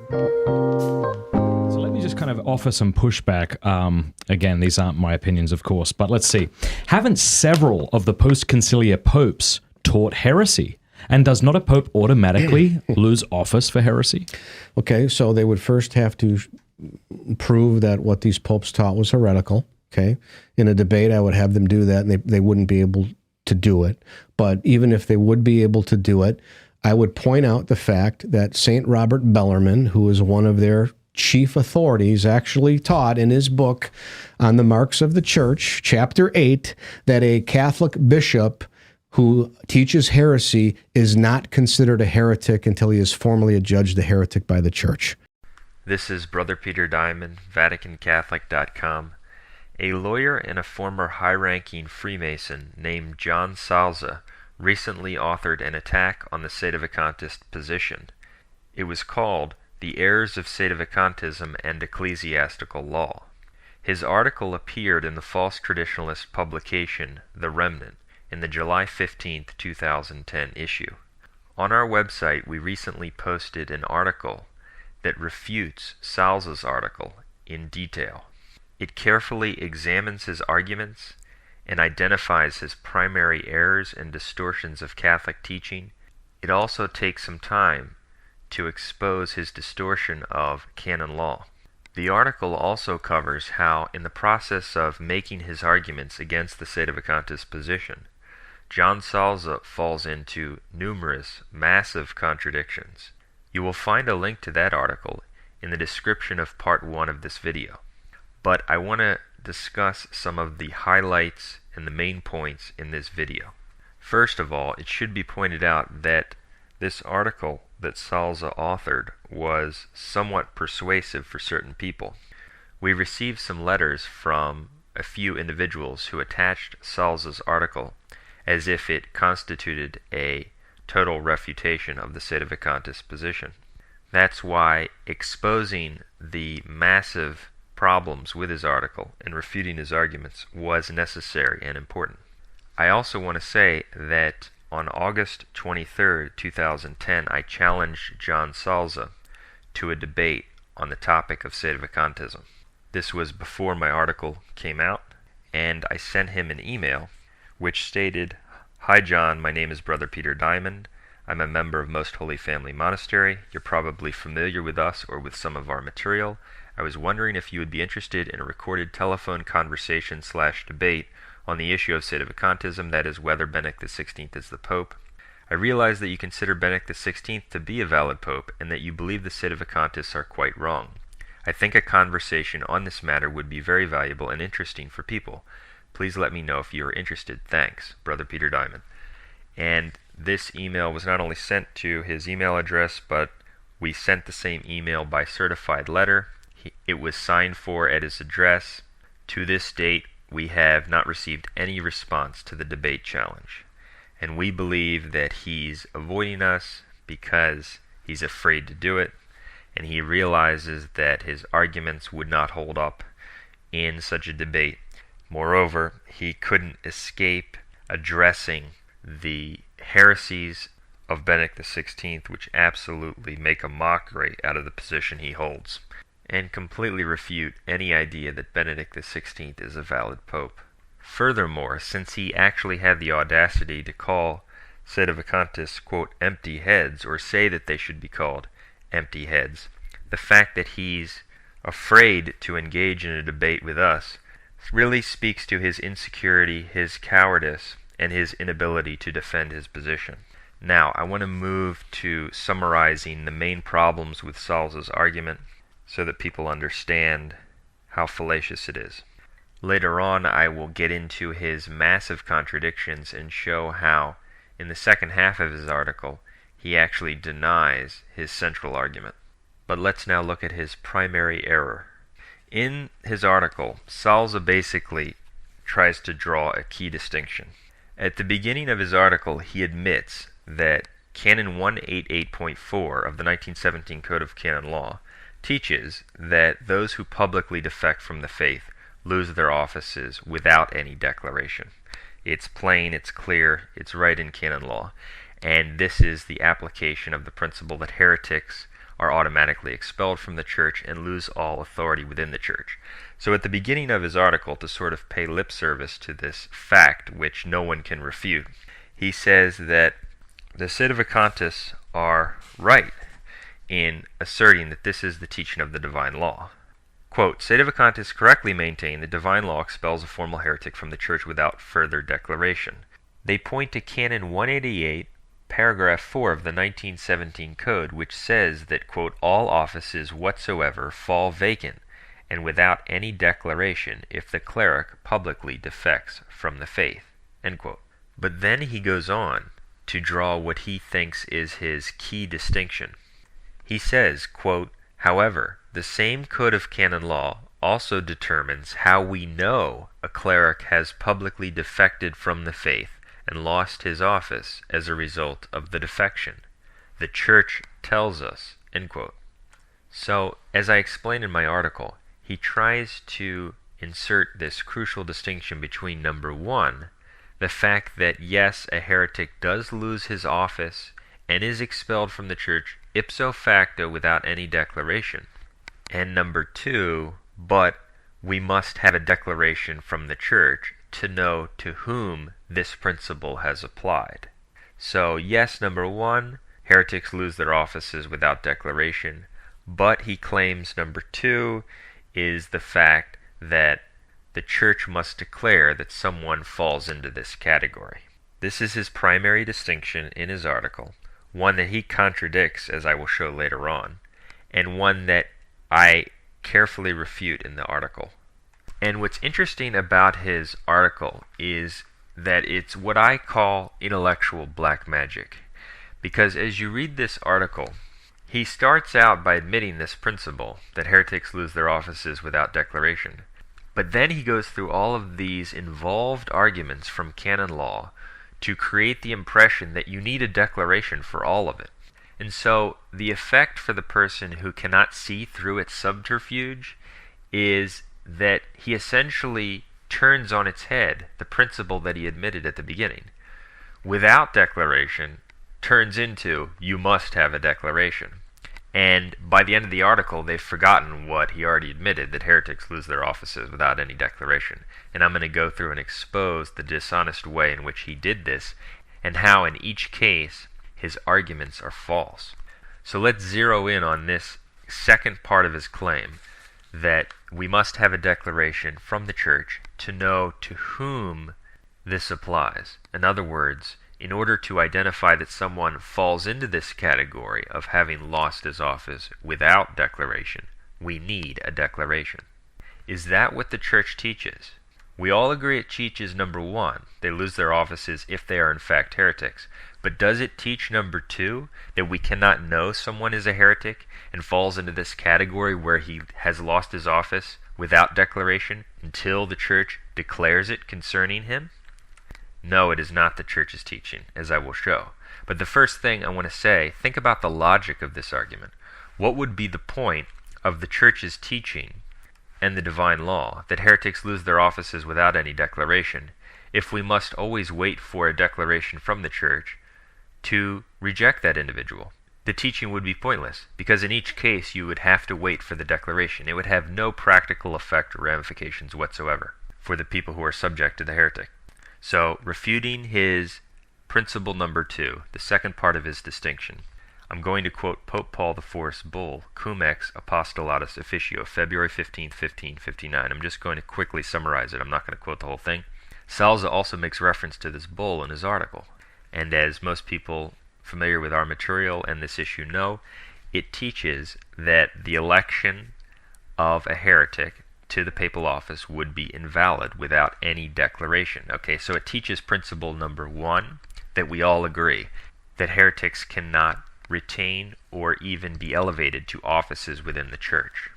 So let me just kind of offer some pushback. Again, these aren't my opinions, of course, but let's see. Haven't several of the post-conciliar popes taught heresy? And does not a pope automatically lose office for heresy? Okay, so they would first have to prove that what these popes taught was heretical. Okay, in a debate, I would have them do that, and they wouldn't be able to do it. But even if they would be able to do it, I would point out the fact that St. Robert Bellarmine, who is one of their chief authorities, actually taught in his book on the Marks of the Church, chapter 8, that a Catholic bishop who teaches heresy is not considered a heretic until he is formally adjudged a heretic by the Church. This is Brother Peter Diamond, VaticanCatholic.com. A lawyer and a former high-ranking Freemason named John Salza recently authored an attack on the Sedevacantist position. It was called The Errors of Sedevacantism and Ecclesiastical Law. His article appeared in the false traditionalist publication The Remnant in the July 15, 2010 issue. On our website, we recently posted an article that refutes Salza's article in detail. It carefully examines his arguments and identifies his primary errors and distortions of Catholic teaching. It also takes some time to expose his distortion of canon law. The article also covers how, in the process of making his arguments against the Sedevacantist position, John Salza falls into numerous, massive contradictions. You will find a link to that article in the description of part 1 of this video. But I want to discuss some of the highlights and the main points in this video. First of all, it should be pointed out that this article that Salza authored was somewhat persuasive for certain people. We received some letters from a few individuals who attached Salza's article as if it constituted a total refutation of the Sedevacantist position. That's why exposing the massive problems with his article and refuting his arguments was necessary and important. I also want to say that on August 23, 2010, I challenged John Salza to a debate on the topic of Sedevacantism. This was before my article came out, and I sent him an email which stated, "Hi John, my name is Brother Peter Diamond. I'm a member of Most Holy Family Monastery. You're probably familiar with us or with some of our material. I was wondering if you would be interested in a recorded telephone conversation/debate on the issue of Sedevacantism, that is, whether Benedict XVI is the Pope. I realize that you consider Benedict XVI to be a valid Pope and that you believe the Sedevacantists are quite wrong. I think a conversation on this matter would be very valuable and interesting for people. Please let me know if you are interested. Thanks, Brother Peter Diamond." And this email was not only sent to his email address, but we sent the same email by certified letter. It was signed for at his address. To this date, we have not received any response to the debate challenge. And we believe that he's avoiding us because he's afraid to do it, and he realizes that his arguments would not hold up in such a debate. Moreover, he couldn't escape addressing the heresies of Benedict XVI, which absolutely make a mockery out of the position he holds, and completely refute any idea that Benedict XVI is a valid pope. Furthermore, since he actually had the audacity to call Sedevacantists, quote, empty heads, or say that they should be called empty heads, the fact that he's afraid to engage in a debate with us really speaks to his insecurity, his cowardice, and his inability to defend his position. Now, I want to move to summarizing the main problems with Salza's argument so that people understand how fallacious it is. Later on, I will get into his massive contradictions and show how, in the second half of his article, he actually denies his central argument. But let's now look at his primary error. In his article, Salza basically tries to draw a key distinction. At the beginning of his article, he admits that Canon 188.4 of the 1917 Code of Canon Law teaches that those who publicly defect from the faith lose their offices without any declaration. It's plain, it's clear, it's right in canon law, and this is the application of the principle that heretics are automatically expelled from the church and lose all authority within the church. So at the beginning of his article, to sort of pay lip service to this fact which no one can refute, he says that the Sedevacantists are right in asserting that this is the teaching of the divine law. Quote, Sedevacantists correctly maintain that divine law expels a formal heretic from the church without further declaration. They point to Canon 188, paragraph 4 of the 1917 Code, which says that, quote, all offices whatsoever fall vacant and without any declaration if the cleric publicly defects from the faith, end quote. But then he goes on to draw what he thinks is his key distinction. He says, quote, however, the same code of canon law also determines how we know a cleric has publicly defected from the faith and lost his office as a result of the defection. The church tells us, end quote. So, as I explained in my article, he tries to insert this crucial distinction between, number one, the fact that yes, a heretic does lose his office and is expelled from the church ipso facto without any declaration, and number two, but we must have a declaration from the church to know to whom this principle has applied. So yes, number one, heretics lose their offices without declaration, but he claims number two is the fact that the church must declare that someone falls into this category. This is his primary distinction in his article, one that he contradicts, as I will show later on, and one that I carefully refute in the article. And what's interesting about his article is that it's what I call intellectual black magic. Because as you read this article, he starts out by admitting this principle, that heretics lose their offices without declaration. But then he goes through all of these involved arguments from canon law to create the impression that you need a declaration for all of it. And so the effect for the person who cannot see through its subterfuge is that he essentially turns on its head the principle that he admitted at the beginning. Without declaration turns into, you must have a declaration. And by the end of the article, they've forgotten what he already admitted, that heretics lose their offices without any declaration. And I'm going to go through and expose the dishonest way in which he did this, and how in each case his arguments are false. So let's zero in on this second part of his claim, that we must have a declaration from the church to know to whom this applies. In other words, in order to identify that someone falls into this category of having lost his office without declaration, we need a declaration. Is that what the church teaches? We all agree it teaches number one, they lose their offices if they are in fact heretics. But does it teach number two, that we cannot know someone is a heretic and falls into this category where he has lost his office without declaration until the church declares it concerning him? No, it is not the church's teaching, as I will show. But the first thing I want to say, think about the logic of this argument. What would be the point of the church's teaching and the divine law, that heretics lose their offices without any declaration, if we must always wait for a declaration from the church to reject that individual? The teaching would be pointless, because in each case you would have to wait for the declaration. It would have no practical effect or ramifications whatsoever for the people who are subject to the heretic. So, refuting his principle number two, the second part of his distinction, I'm going to quote Pope Paul IV's bull, Cum Ex Apostolatus Officio, February 15, 1559. I'm just going to quickly summarize it. I'm not going to quote the whole thing. Salza also makes reference to this bull in his article. And as most people familiar with our material and this issue know, it teaches that the election of a heretic to the papal office would be invalid without any declaration. Okay, so it teaches principle number one, that we all agree, that heretics cannot retain or even be elevated to offices within the church.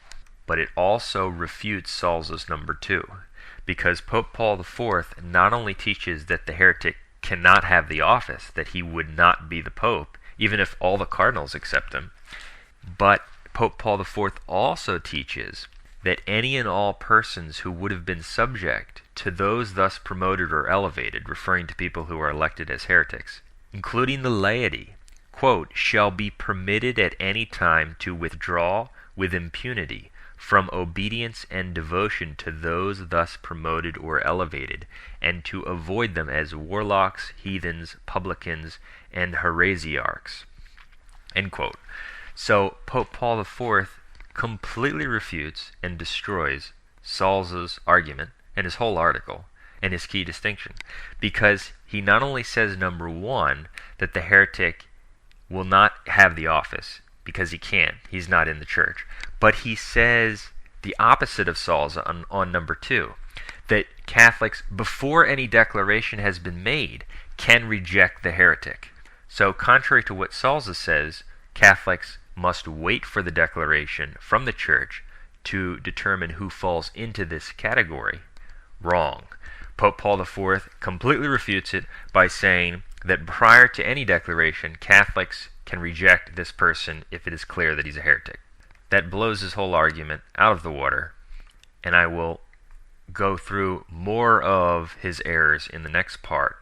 But it also refutes Salza's number two, because Pope Paul IV not only teaches that the heretic cannot have the office, that he would not be the pope, even if all the cardinals accept him, but Pope Paul IV also teaches that any and all persons who would have been subject to those thus promoted or elevated, referring to people who are elected as heretics, including the laity, quote, shall be permitted at any time to withdraw with impunity from obedience and devotion to those thus promoted or elevated, and to avoid them as warlocks, heathens, publicans, and heresiarchs. End quote. So Pope Paul IV completely refutes and destroys Salza's argument and his whole article and his key distinction, because he not only says, number one, that the heretic will not have the office because he can't, he's not in the church, but he says the opposite of Salza on number two, that Catholics, before any declaration has been made, can reject the heretic. So contrary to what Salza says, Catholics must wait for the declaration from the church to determine who falls into this category. Wrong. Pope Paul IV completely refutes it by saying that prior to any declaration, Catholics can reject this person if it is clear that he's a heretic. That blows his whole argument out of the water, and I will go through more of his errors in the next part.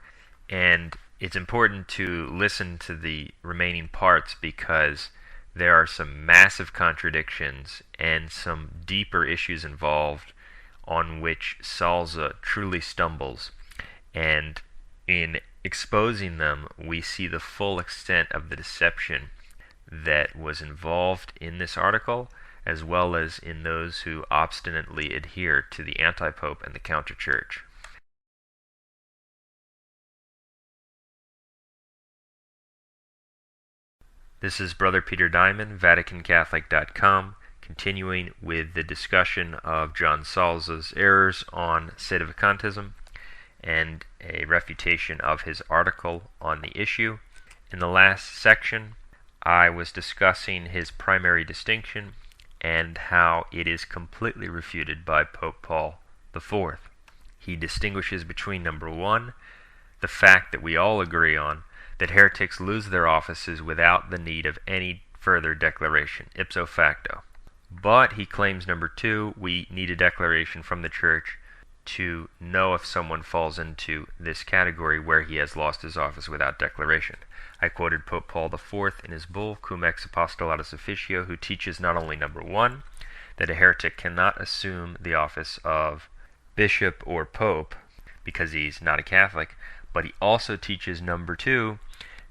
And it's important to listen to the remaining parts because there are some massive contradictions and some deeper issues involved on which Salza truly stumbles. And in exposing them, we see the full extent of the deception that was involved in this article, as well as in those who obstinately adhere to the antipope and the counter-church. This is Brother Peter Diamond, VaticanCatholic.com, continuing with the discussion of John Salza's errors on Sedevacantism and a refutation of his article on the issue. In the last section, I was discussing his primary distinction and how it is completely refuted by Pope Paul IV. He distinguishes between, number one, the fact that we all agree on, that heretics lose their offices without the need of any further declaration, ipso facto. But he claims, number two, we need a declaration from the Church to know if someone falls into this category where he has lost his office without declaration. I quoted Pope Paul IV in his bull, Cum ex apostolatus officio, who teaches not only, number one, that a heretic cannot assume the office of bishop or pope because he's not a Catholic, but he also teaches, number two,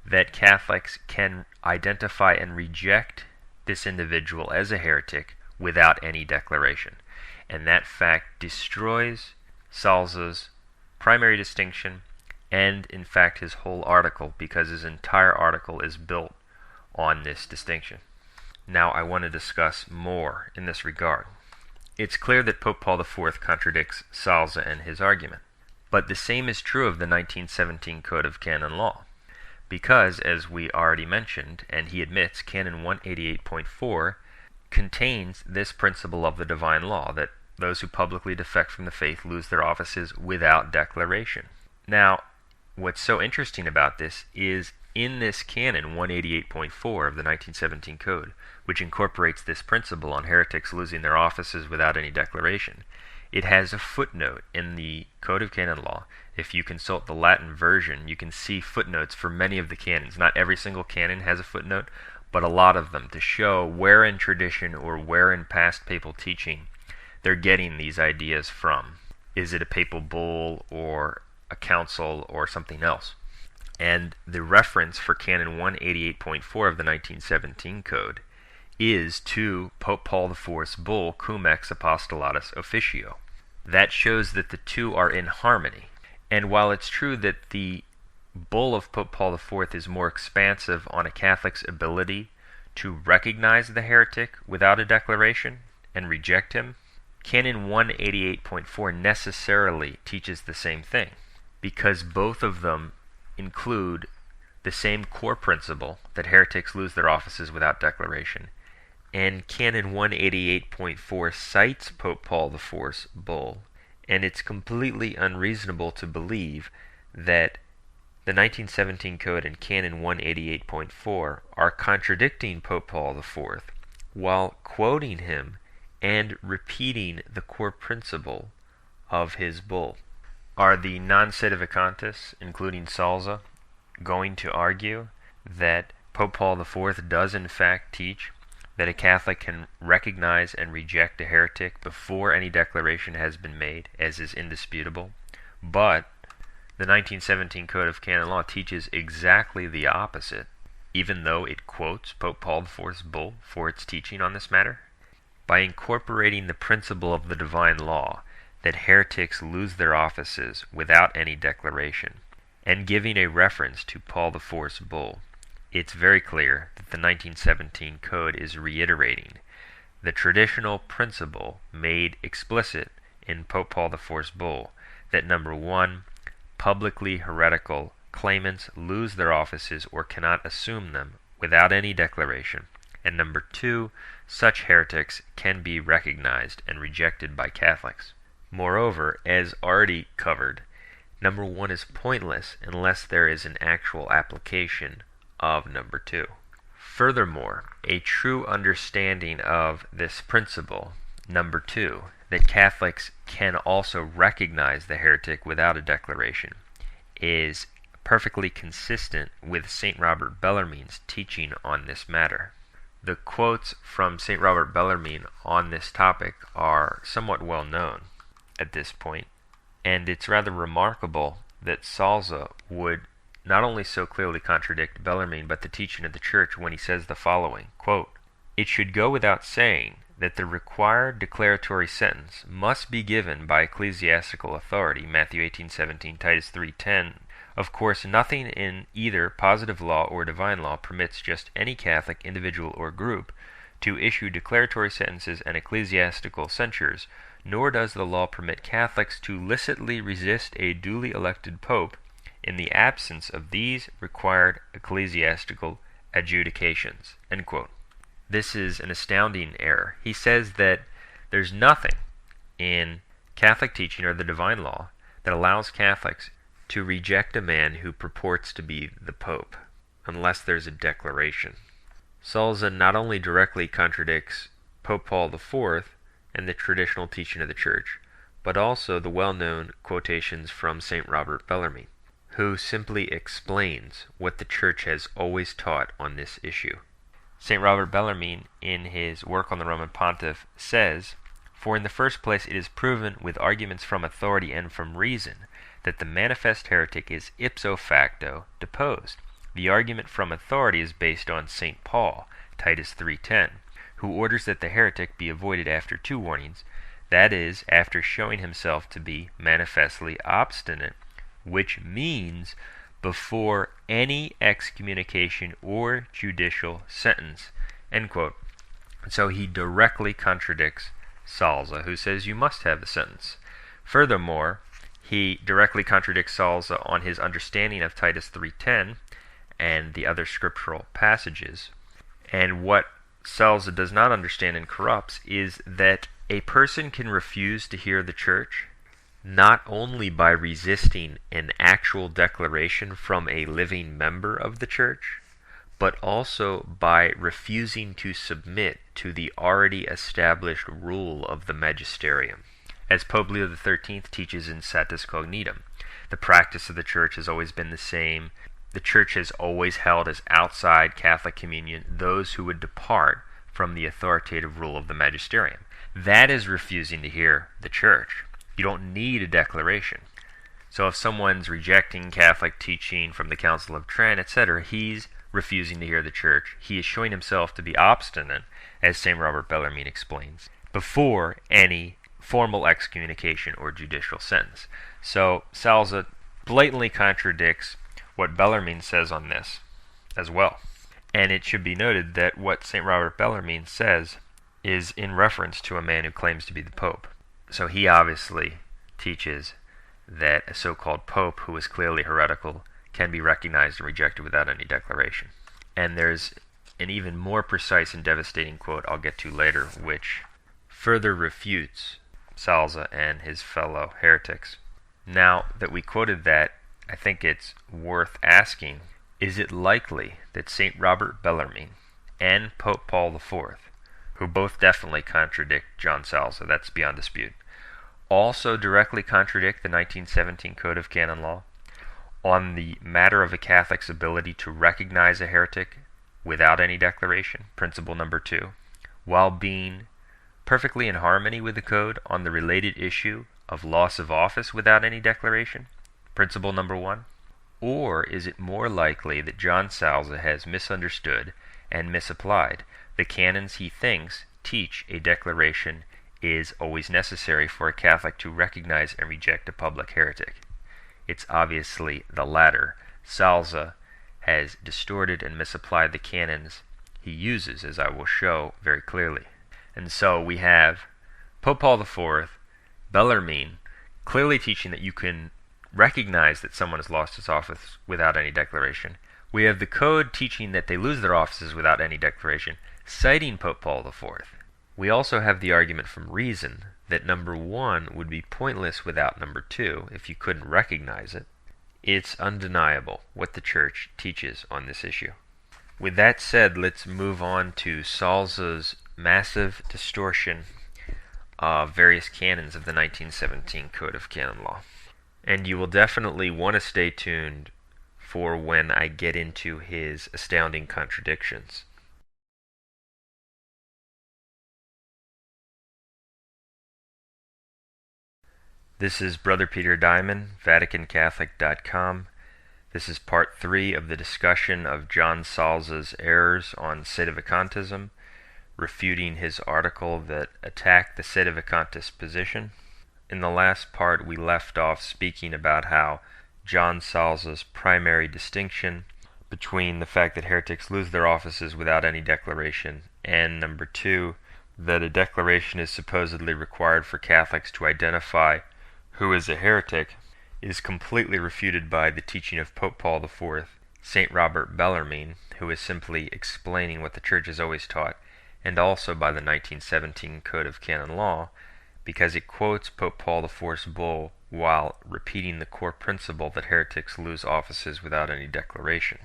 that Catholics can identify and reject this individual as a heretic without any declaration. And that fact destroys Salza's primary distinction and, in fact, his whole article, because his entire article is built on this distinction. Now I want to discuss more in this regard. It's clear that Pope Paul IV contradicts Salza and his argument, but the same is true of the 1917 Code of Canon Law. Because, as we already mentioned, and he admits, Canon 188.4 contains this principle of the divine law, that those who publicly defect from the faith lose their offices without declaration. Now, what's so interesting about this is in this Canon 188.4 of the 1917 Code, which incorporates this principle on heretics losing their offices without any declaration, it has a footnote in the Code of Canon Law. If you consult the Latin version, you can see footnotes for many of the canons. Not every single canon has a footnote, but a lot of them, to show where in tradition or where in past papal teaching they're getting these ideas from. Is it a papal bull or a council or something else? And the reference for Canon 188.4 of the 1917 Code is to Pope Paul IV's bull, Cum ex apostolatus officio. That shows that the two are in harmony. And while it's true that the bull of Pope Paul IV is more expansive on a Catholic's ability to recognize the heretic without a declaration and reject him, Canon 188.4 necessarily teaches the same thing, because both of them include the same core principle that heretics lose their offices without declaration. And Canon 188.4 cites Pope Paul IV's bull, and it's completely unreasonable to believe that the 1917 Code and Canon 188.4 are contradicting Pope Paul IV while quoting him and repeating the core principle of his bull. Are the non-Sedevacantists, including Salza, going to argue that Pope Paul IV does in fact teach that a Catholic can recognize and reject a heretic before any declaration has been made, as is indisputable. But the 1917 Code of Canon Law teaches exactly the opposite, even though it quotes Pope Paul IV's bull for its teaching on this matter. By incorporating the principle of the divine law that heretics lose their offices without any declaration, and giving a reference to Paul IV's bull, it's very clear that the 1917 Code is reiterating the traditional principle made explicit in Pope Paul IV's bull that number one, publicly heretical claimants lose their offices or cannot assume them without any declaration, and number two, such heretics can be recognized and rejected by Catholics. Moreover, as already covered, number one is pointless unless there is an actual application of number two. Furthermore, a true understanding of this principle, number two, that Catholics can also recognize the heretic without a declaration, is perfectly consistent with St. Robert Bellarmine's teaching on this matter. The quotes from St. Robert Bellarmine on this topic are somewhat well known at this point, and it's rather remarkable that Salza would not only so clearly contradict Bellarmine but the teaching of the Church when he says the following, quote, "It should go without saying that the required declaratory sentence must be given by ecclesiastical authority, Matthew 18:17, Titus 3:10. Of course, nothing in either positive law or divine law permits just any Catholic individual or group to issue declaratory sentences and ecclesiastical censures, nor does the law permit Catholics to licitly resist a duly elected pope in the absence of these required ecclesiastical adjudications." End quote. This is an astounding error. He says that there's nothing in Catholic teaching or the divine law that allows Catholics to reject a man who purports to be the Pope, unless there's a declaration. Salza not only directly contradicts Pope Paul IV and the traditional teaching of the Church, but also the well-known quotations from St. Robert Bellarmine, who simply explains what the Church has always taught on this issue. St. Robert Bellarmine, in his work on the Roman Pontiff, says, "For in the first place it is proven with arguments from authority and from reason that the manifest heretic is ipso facto deposed. The argument from authority is based on St. Paul, Titus 3:10, who orders that the heretic be avoided after two warnings, that is, after showing himself to be manifestly obstinate, which means before any excommunication or judicial sentence." End quote. So he directly contradicts Salza, who says you must have the sentence. Furthermore, he directly contradicts Salza on his understanding of Titus 3:10 and the other scriptural passages. And what Salza does not understand and corrupts is that a person can refuse to hear the Church not only by resisting an actual declaration from a living member of the Church, but also by refusing to submit to the already established rule of the magisterium. As Pope Leo XIII teaches in Satis Cognitum, the practice of the Church has always been the same. The Church has always held as outside Catholic communion those who would depart from the authoritative rule of the magisterium. That is refusing to hear the Church. You don't need a declaration. So if someone's rejecting Catholic teaching from the Council of Trent, etc., he's refusing to hear the Church. He is showing himself to be obstinate, as St. Robert Bellarmine explains, before any formal excommunication or judicial sentence. So Salza blatantly contradicts what Bellarmine says on this as well. And it should be noted that what St. Robert Bellarmine says is in reference to a man who claims to be the Pope. So he obviously teaches that a so-called Pope who is clearly heretical can be recognized and rejected without any declaration. And there's an even more precise and devastating quote I'll get to later, which further refutes Salza and his fellow heretics. Now that we quoted that, I think it's worth asking, is it likely that St. Robert Bellarmine and Pope Paul IV, who both definitely contradict John Salza, that's beyond dispute, also directly contradict the 1917 Code of Canon Law on the matter of a Catholic's ability to recognize a heretic without any declaration, principle number 2, while being perfectly in harmony with the code on the related issue of loss of office without any declaration, principle number 1? Or is it more likely that John Salza has misunderstood and misapplied the canons he thinks teach a declaration is always necessary for a Catholic to recognize and reject a public heretic? It's obviously the latter. Salza has distorted and misapplied the canons he uses, as I will show very clearly. And so we have Pope Paul IV, Bellarmine, clearly teaching that you can recognize that someone has lost his office without any declaration. We have the Code teaching that they lose their offices without any declaration, citing Pope Paul IV. We also have the argument from reason that number 1 would be pointless without number 2 if you couldn't recognize it. It's undeniable what the Church teaches on this issue. With that said, let's move on to Salza's massive distortion of various canons of the 1917 Code of Canon Law. And you will definitely want to stay tuned for when I get into his astounding contradictions. This is Brother Peter Diamond, VaticanCatholic.com. This is part 3 of the discussion of John Salza's errors on Sedevacantism, refuting his article that attacked the Sedevacantist position. In the last part, we left off speaking about how John Salza's primary distinction between the fact that heretics lose their offices without any declaration and number 2, that a declaration is supposedly required for Catholics to identify who is a heretic, is completely refuted by the teaching of Pope Paul IV, St. Robert Bellarmine, who is simply explaining what the Church has always taught, and also by the 1917 Code of Canon Law, because it quotes Pope Paul IV's bull while repeating the core principle that heretics lose offices without any declaration.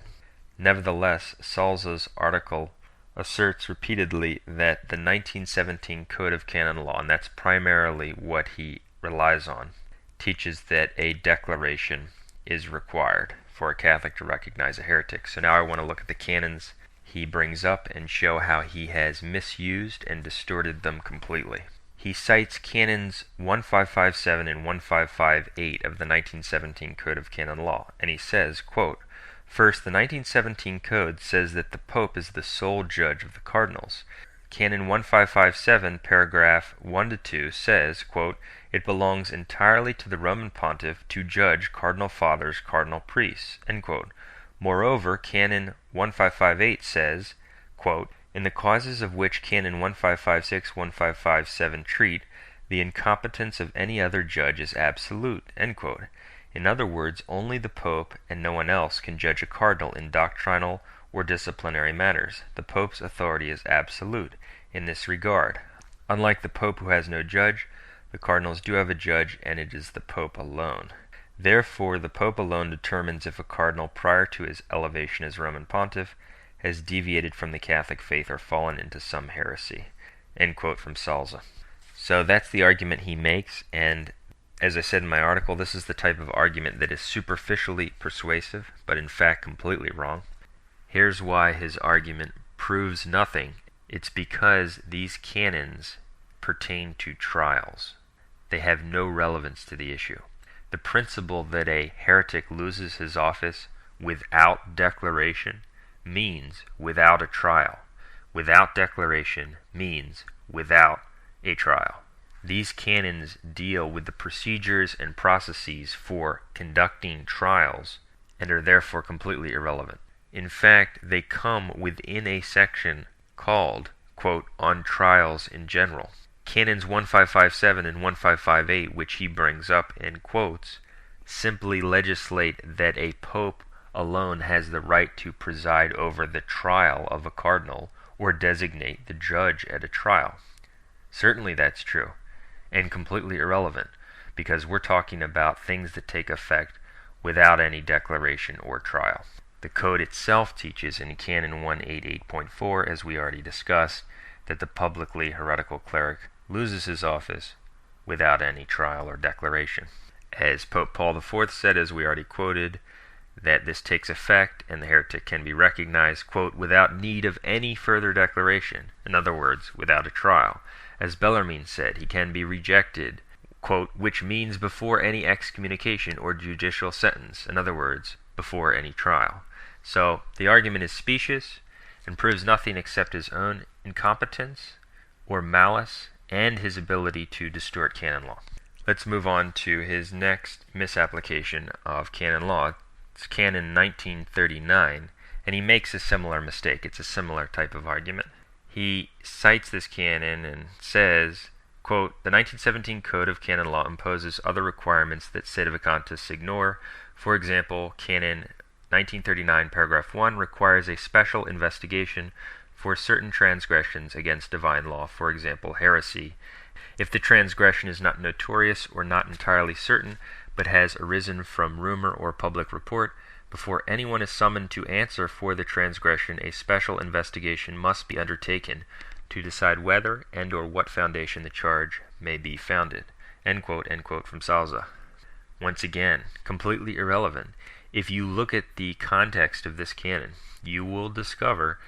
Nevertheless, Salza's article asserts repeatedly that the 1917 Code of Canon Law, and that's primarily what he relies on, teaches that a declaration is required for a Catholic to recognize a heretic. So now I want to look at the canons he brings up and show how he has misused and distorted them completely. He cites canons 1557 and 1558 of the 1917 Code of Canon Law, and he says, quote, "First, the 1917 Code says that the Pope is the sole judge of the cardinals. Canon 1557, paragraph 1-2 says, quote, "It belongs entirely to the Roman Pontiff to judge cardinal fathers, cardinal priests," end quote. Moreover, Canon 1558 says, quote, "In the causes of which Canon 1556, 1557 treat, the incompetence of any other judge is absolute," end quote. In other words, only the Pope and no one else can judge a cardinal in doctrinal or disciplinary matters. The Pope's authority is absolute in this regard. Unlike the Pope, who has no judge, the cardinals do have a judge, and it is the Pope alone. Therefore, the Pope alone determines if a cardinal, prior to his elevation as Roman Pontiff, has deviated from the Catholic faith or fallen into some heresy. End quote from Salza. So that's the argument he makes, and as I said in my article, this is the type of argument that is superficially persuasive, but in fact completely wrong. Here's why his argument proves nothing. It's because these canons pertain to trials. They have no relevance to the issue. The principle that a heretic loses his office without declaration means without a trial. Without declaration means without a trial. These canons deal with the procedures and processes for conducting trials and are therefore completely irrelevant. In fact, they come within a section called, quote, "on trials in general." Canons 1557 and 1558, which he brings up and quotes, simply legislate that a pope alone has the right to preside over the trial of a cardinal or designate the judge at a trial. Certainly that's true, and completely irrelevant, because we're talking about things that take effect without any declaration or trial. The Code itself teaches in Canon 188.4, as we already discussed, that the publicly heretical cleric loses his office without any trial or declaration. As Pope Paul IV said, as we already quoted, that this takes effect and the heretic can be recognized, quote, without need of any further declaration, in other words, without a trial. As Bellarmine said, he can be rejected, quote, which means before any excommunication or judicial sentence, in other words, before any trial. So the argument is specious and proves nothing except his own incompetence or malice and his ability to distort canon law. Let's move on to his next misapplication of canon law. It's Canon 1939, and he makes a similar mistake. It's a similar type of argument. He cites this canon and says, quote, the 1917 Code of Canon Law imposes other requirements that Sedevacantists ignore. For example, Canon 1939, paragraph 1 requires a special investigation for certain transgressions against divine law, for example, heresy, if the transgression is not notorious or not entirely certain, but has arisen from rumor or public report. Before anyone is summoned to answer for the transgression, a special investigation must be undertaken to decide whether and or what foundation the charge may be founded. End quote, from Salza. Once again, completely irrelevant. If you look at the context of this canon, you will discover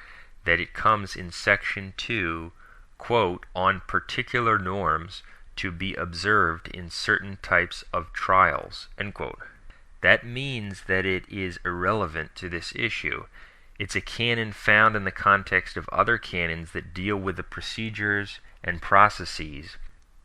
that it comes in section 2, quote, on particular norms to be observed in certain types of trials, end quote. That means that it is irrelevant to this issue. It's a canon found in the context of other canons that deal with the procedures and processes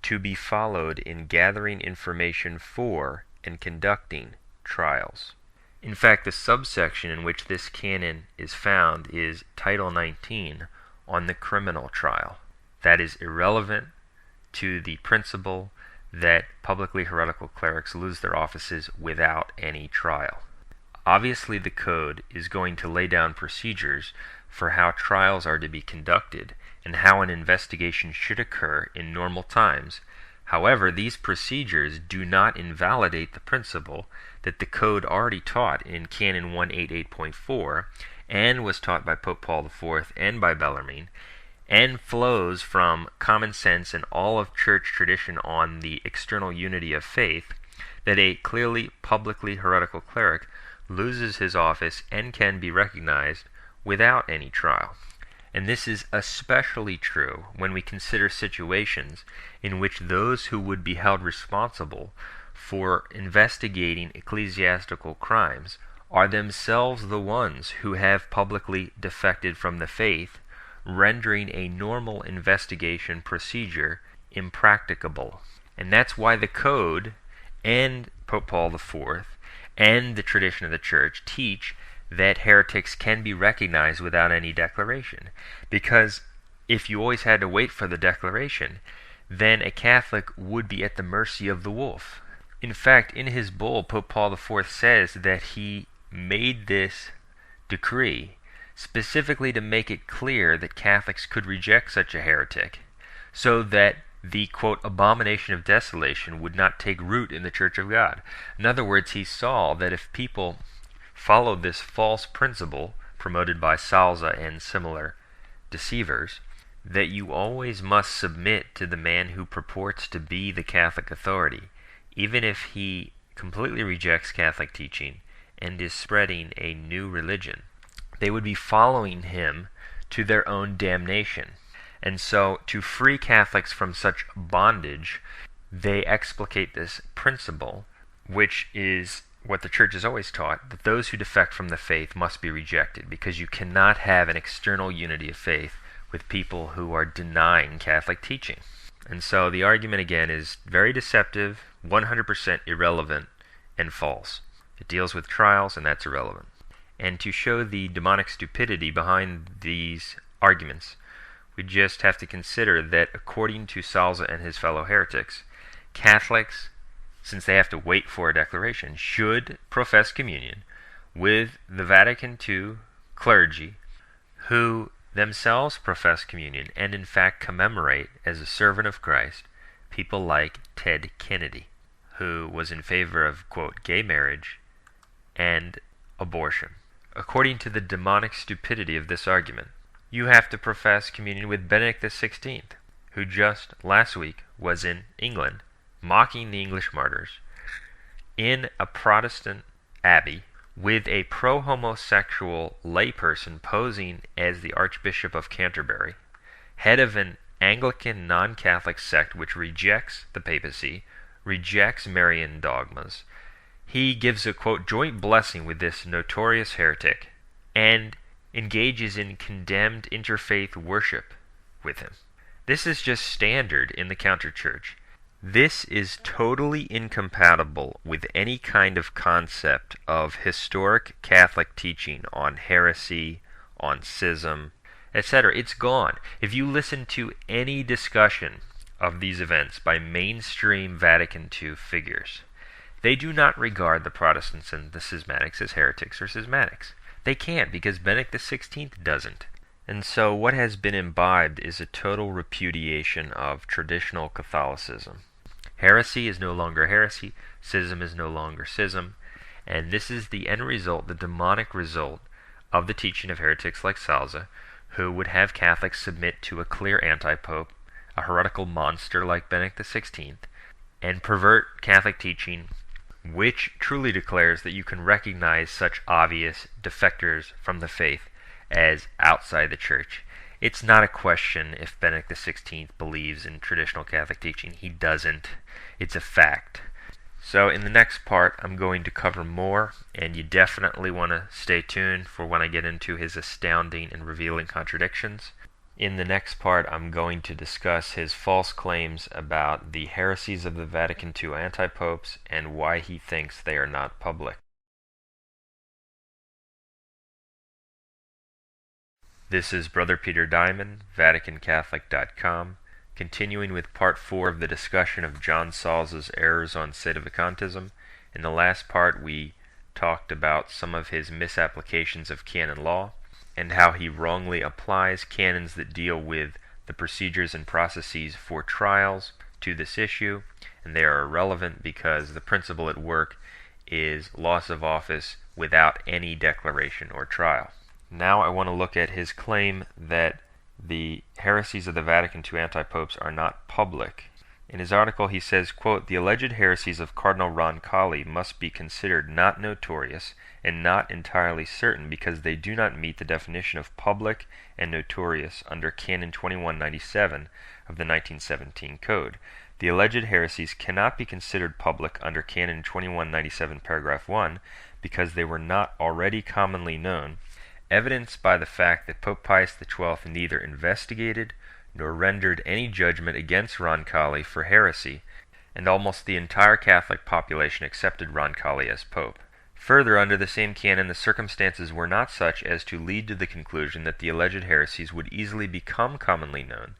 to be followed in gathering information for and conducting trials. In fact, the subsection in which this canon is found is Title 19 on the criminal trial. That is irrelevant to the principle that publicly heretical clerics lose their offices without any trial. Obviously, the code is going to lay down procedures for how trials are to be conducted and how an investigation should occur in normal times. However, these procedures do not invalidate the principle that the code already taught in Canon 188.4 and was taught by Pope Paul IV and by Bellarmine, and flows from common sense and all of church tradition on the external unity of faith, that a clearly publicly heretical cleric loses his office and can be recognized without any trial. And this is especially true when we consider situations in which those who would be held responsible for investigating ecclesiastical crimes are themselves the ones who have publicly defected from the faith, rendering a normal investigation procedure impracticable. And that's why the Code and Pope Paul IV and the tradition of the Church teach that heretics can be recognized without any declaration. Because if you always had to wait for the declaration, then a Catholic would be at the mercy of the wolf. In fact, in his bull, Pope Paul IV says that he made this decree specifically to make it clear that Catholics could reject such a heretic, so that the, quote, abomination of desolation would not take root in the Church of God. In other words, he saw that if people followed this false principle promoted by Salza and similar deceivers, that you always must submit to the man who purports to be the Catholic authority, even if he completely rejects Catholic teaching and is spreading a new religion. They would be following him to their own damnation. And so, to free Catholics from such bondage, they explicate this principle, which is what the Church has always taught, that those who defect from the faith must be rejected, because you cannot have an external unity of faith with people who are denying Catholic teaching. And so the argument again is very deceptive, 100% irrelevant, and false. It deals with trials, and that's irrelevant. And to show the demonic stupidity behind these arguments, we just have to consider that according to Salza and his fellow heretics, Catholics, since they have to wait for a declaration, should profess communion with the Vatican II clergy, who themselves profess communion and in fact commemorate as a servant of Christ people like Ted Kennedy, who was in favor of, quote, gay marriage and abortion. According to the demonic stupidity of this argument, you have to profess communion with Benedict XVI, who just last week was in England mocking the English martyrs in a Protestant abbey with a pro-homosexual layperson posing as the Archbishop of Canterbury, head of an Anglican non-Catholic sect which rejects the papacy, rejects Marian dogmas. He gives a, quote, joint blessing with this notorious heretic and engages in condemned interfaith worship with him. This is just standard in the counterchurch. This is totally incompatible with any kind of concept of historic Catholic teaching on heresy, on schism, etc. It's gone. If you listen to any discussion of these events by mainstream Vatican II figures, they do not regard the Protestants and the schismatics as heretics or schismatics. They can't, because Benedict XVI doesn't. And so what has been imbibed is a total repudiation of traditional Catholicism. Heresy is no longer heresy, schism is no longer schism, and this is the end result, the demonic result, of the teaching of heretics like Salza, who would have Catholics submit to a clear antipope, a heretical monster like Benedict XVI, and pervert Catholic teaching, which truly declares that you can recognize such obvious defectors from the faith as outside the church. It's not a question if Benedict XVI believes in traditional Catholic teaching. He doesn't. It's a fact. So in the next part, I'm going to cover more, and you definitely want to stay tuned for when I get into his astounding and revealing contradictions. In the next part, I'm going to discuss his false claims about the heresies of the Vatican II antipopes and why he thinks they are not public. This is Brother Peter Diamond, VaticanCatholic.com, continuing with part 4 of the discussion of John Salza's errors on Sedevacantism. In the last part, we talked about some of his misapplications of canon law and how he wrongly applies canons that deal with the procedures and processes for trials to this issue, and they are irrelevant because the principle at work is loss of office without any declaration or trial. Now I want to look at his claim that the heresies of the Vatican II antipopes are not public. In his article he says, quote, the alleged heresies of Cardinal Roncalli must be considered not notorious and not entirely certain because they do not meet the definition of public and notorious under Canon 2197 of the 1917 Code. The alleged heresies cannot be considered public under Canon 2197 paragraph 1 because they were not already commonly known, evidenced by the fact that Pope Pius XII neither investigated nor rendered any judgment against Roncalli for heresy, and almost the entire Catholic population accepted Roncalli as Pope. Further, under the same canon, the circumstances were not such as to lead to the conclusion that the alleged heresies would easily become commonly known,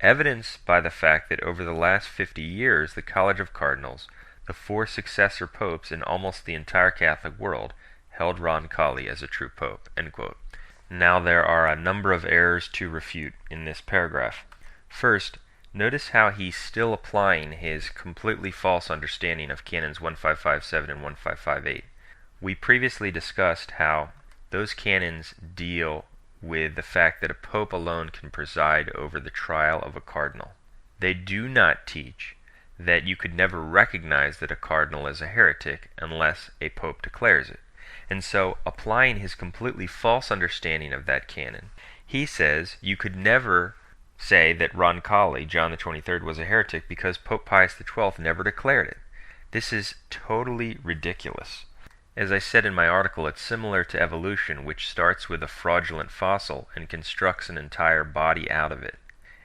evidenced by the fact that over the last 50 years the College of Cardinals, the 4 successor popes in almost the entire Catholic world, held Roncalli as a true pope, end quote. Now there are a number of errors to refute in this paragraph. First, notice how he's still applying his completely false understanding of canons 1557 and 1558. We previously discussed how those canons deal with the fact that a pope alone can preside over the trial of a cardinal. They do not teach that you could never recognize that a cardinal is a heretic unless a pope declares it. And so, applying his completely false understanding of that canon, he says you could never say that Roncalli, John the 23rd, was a heretic because Pope Pius XII never declared it. This is totally ridiculous. As I said in my article, it's similar to evolution, which starts with a fraudulent fossil and constructs an entire body out of it,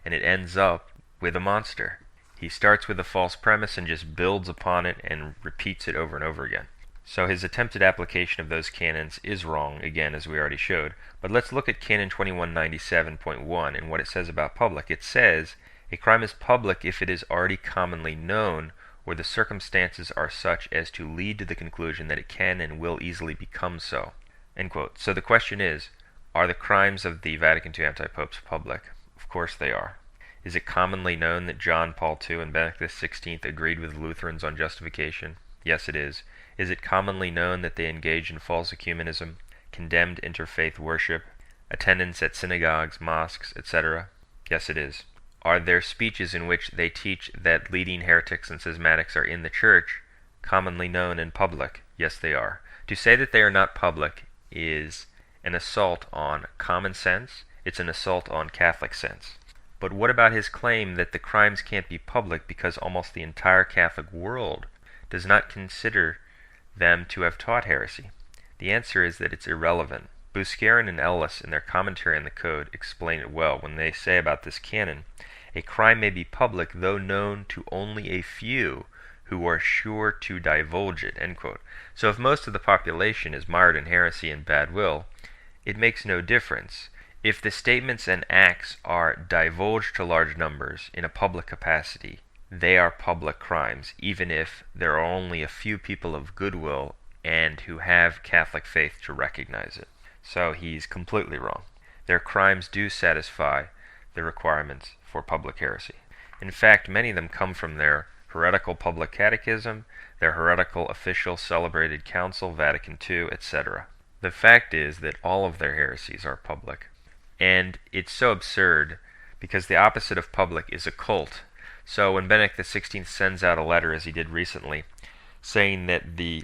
and it ends up with a monster. He starts with a false premise and just builds upon it and repeats it over and over again. So his attempted application of those canons is wrong, again, as we already showed. But let's look at Canon 2197.1 and what it says about public. It says, a crime is public if it is already commonly known or the circumstances are such as to lead to the conclusion that it can and will easily become so. End quote. So the question is, are the crimes of the Vatican II antipopes public? Of course they are. Is it commonly known that John Paul II and Benedict XVI agreed with Lutherans on justification? Yes, it is. Is it commonly known that they engaged in false ecumenism, condemned interfaith worship, attendance at synagogues, mosques, etc.? Yes, it is. Are there speeches in which they teach that leading heretics and schismatics are in the church, commonly known in public? Yes, they are. To say that they are not public is an assault on common sense. It's an assault on Catholic sense. But what about his claim that the crimes can't be public because almost the entire Catholic world does not consider them to have taught heresy? The answer is that it's irrelevant. Buscarin and Ellis, in their commentary on the code, explain it well when they say about this canon, a crime may be public though known to only a few who are sure to divulge it, end quote. So if most of the population is mired in heresy and bad will, it makes no difference. If the statements and acts are divulged to large numbers in a public capacity, they are public crimes, even if there are only a few people of goodwill and who have Catholic faith to recognize it. So he's completely wrong. Their crimes do satisfy the requirements for public heresy. In fact, many of them come from their heretical public catechism, their heretical official celebrated council, Vatican II, etc. The fact is that all of their heresies are public. And it's so absurd because the opposite of public is occult. So when Benedict XVI sends out a letter, as he did recently, saying that the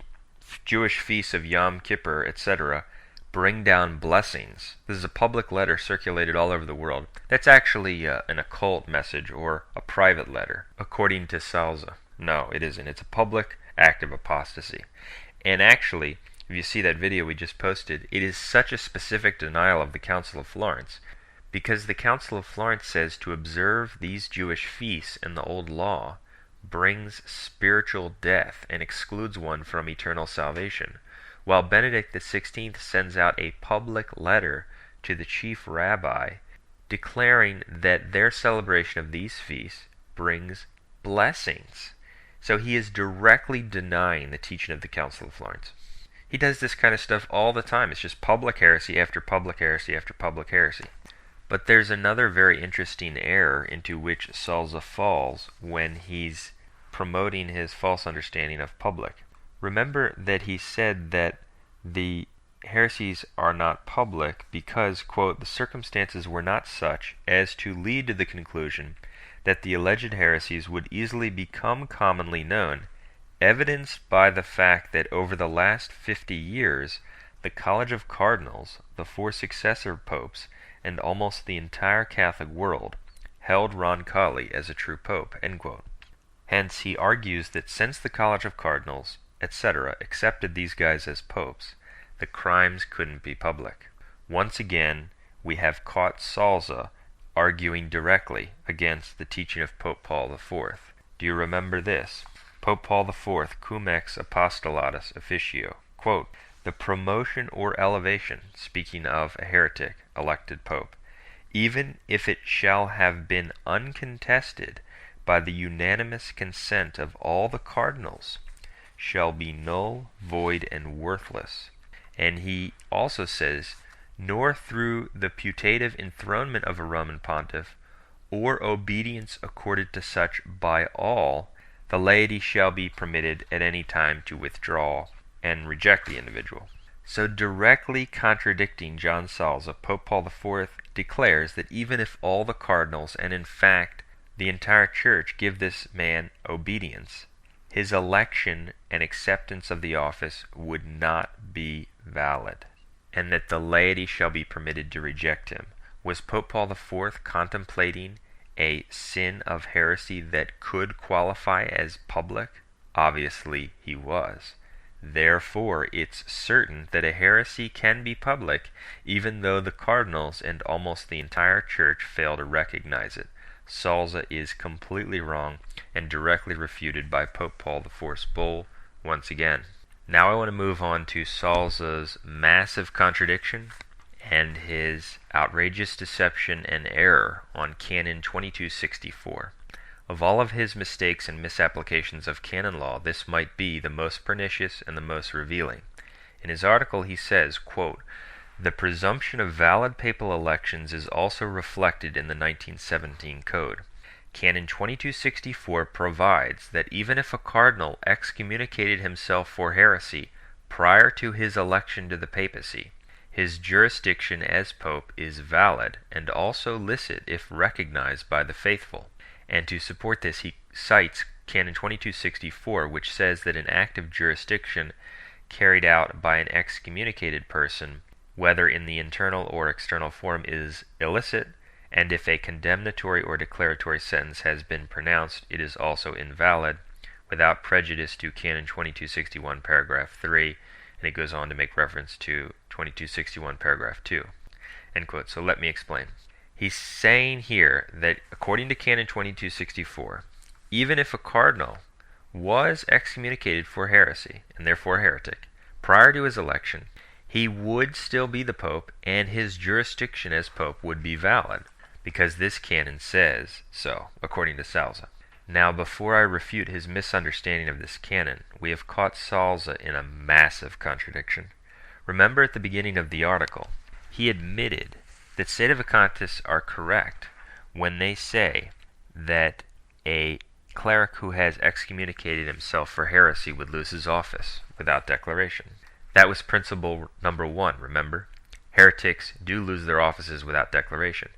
Jewish feasts of Yom Kippur, etc., bring down blessings, this is a public letter circulated all over the world. That's actually an occult message or a private letter, according to Salza. No, it isn't. It's a public act of apostasy. And actually, if you see that video we just posted, it is such a specific denial of the Council of Florence, because the Council of Florence says to observe these Jewish feasts in the Old Law brings spiritual death and excludes one from eternal salvation, while Benedict XVI sends out a public letter to the chief rabbi declaring that their celebration of these feasts brings blessings. So he is directly denying the teaching of the Council of Florence. He does this kind of stuff all the time. It's just public heresy after public heresy after public heresy. But there's another very interesting error into which Salza falls when he's promoting his false understanding of public. Remember that he said that the heresies are not public because, quote, the circumstances were not such as to lead to the conclusion that the alleged heresies would easily become commonly known, evidenced by the fact that over the last 50 years, the College of Cardinals, the 4 successor popes, and almost the entire Catholic world held Roncalli as a true pope, end quote. Hence, he argues that since the College of Cardinals, etc., accepted these guys as popes, the crimes couldn't be public. Once again, we have caught Salza arguing directly against the teaching of Pope Paul IV. Do you remember this? Pope Paul IV, cum ex apostolatus officio, quote, the promotion or elevation, speaking of a heretic, elected pope, even if it shall have been uncontested by the unanimous consent of all the cardinals, shall be null, void, and worthless. And he also says, nor through the putative enthronement of a Roman pontiff, or obedience accorded to such by all, the laity shall be permitted at any time to withdraw and reject the individual. So directly contradicting John Salza, Pope Paul IV declares that even if all the cardinals, and in fact the entire church, give this man obedience, his election and acceptance of the office would not be valid, and that the laity shall be permitted to reject him. Was Pope Paul IV contemplating a sin of heresy that could qualify as public? Obviously he was. Therefore, it's certain that a heresy can be public, even though the cardinals and almost the entire church fail to recognize it. Salza is completely wrong and directly refuted by Pope Paul IV's bull once again. Now I want to move on to Salza's massive contradiction and his outrageous deception and error on Canon 2264. Of all of his mistakes and misapplications of canon law, this might be the most pernicious and the most revealing. In his article he says, quote, the presumption of valid papal elections is also reflected in the 1917 Code. Canon 2264 provides that even if a cardinal excommunicated himself for heresy prior to his election to the papacy, his jurisdiction as pope is valid and also licit if recognized by the faithful. And to support this, he cites Canon 2264, which says that an act of jurisdiction carried out by an excommunicated person, whether in the internal or external form, is illicit, and if a condemnatory or declaratory sentence has been pronounced, it is also invalid, without prejudice to Canon 2261, paragraph 3, and it goes on to make reference to 2261, paragraph 2. End quote. So let me explain. He's saying here that according to Canon 2264, even if a cardinal was excommunicated for heresy, and therefore a heretic, prior to his election, he would still be the pope, and his jurisdiction as pope would be valid, because this canon says so, according to Salza. Now, before I refute his misunderstanding of this canon, we have caught Salza in a massive contradiction. Remember at the beginning of the article, he admitted that Sedevacantists are correct when they say that a cleric who has excommunicated himself for heresy would lose his office without declaration. That was principle number 1, remember? Heretics do lose their offices without declaration.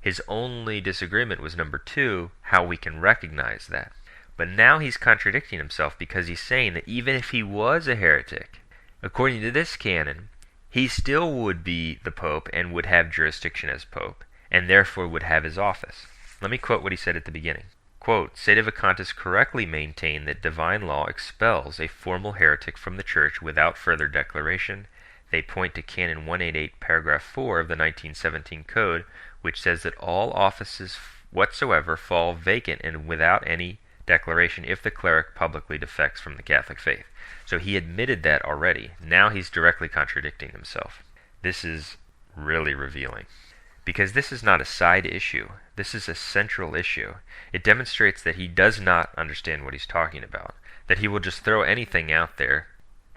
His only disagreement was number 2, how we can recognize that. But now he's contradicting himself because he's saying that even if he was a heretic, according to this canon, he still would be the pope and would have jurisdiction as pope, and therefore would have his office. Let me quote what he said at the beginning. Quote, Sedevacantists correctly maintain that divine law expels a formal heretic from the church without further declaration. They point to Canon 188, paragraph 4 of the 1917 Code, which says that all offices whatsoever fall vacant and without any declaration if the cleric publicly defects from the Catholic faith. So he admitted that already. Now he's directly contradicting himself. This is really revealing. Because this is not a side issue. This is a central issue. It demonstrates that he does not understand what he's talking about, that he will just throw anything out there,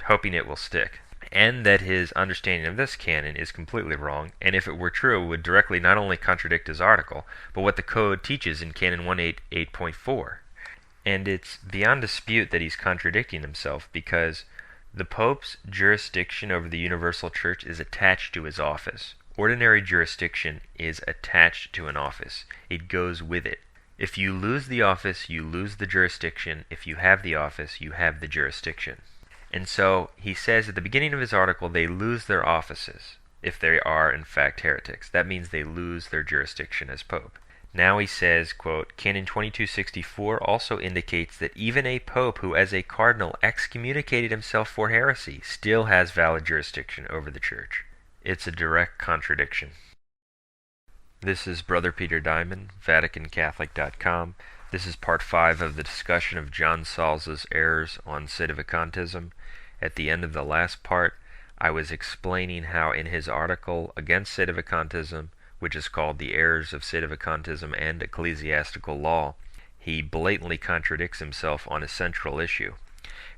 hoping it will stick, and that his understanding of this canon is completely wrong, and if it were true, would directly not only contradict his article, but what the Code teaches in Canon 188.4. And it's beyond dispute that he's contradicting himself, because the Pope's jurisdiction over the universal church is attached to his office. Ordinary jurisdiction is attached to an office. It goes with it. If you lose the office, you lose the jurisdiction. If you have the office, you have the jurisdiction. And so he says at the beginning of his article, they lose their offices if they are in fact heretics. That means they lose their jurisdiction as pope. Now he says, quote, Canon 2264 also indicates that even a pope who as a cardinal excommunicated himself for heresy still has valid jurisdiction over the church. It's a direct contradiction. This is Brother Peter Diamond, VaticanCatholic.com. This is part 5 of the discussion of John Salza's errors on Sedevacantism. At the end of the last part, I was explaining how in his article against Sedevacantism, which is called The Errors of Sedevacantism and Ecclesiastical Law, he blatantly contradicts himself on a central issue.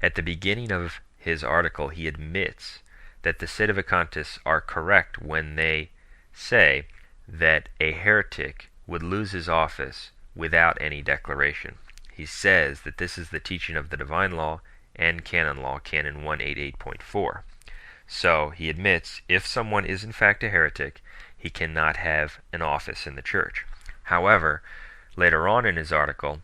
At the beginning of his article, he admits that the Sedevacantists are correct when they say that a heretic would lose his office without any declaration. He says that this is the teaching of the divine law and canon law, Canon 188.4. So he admits if someone is in fact a heretic, he cannot have an office in the church. However, later on in his article,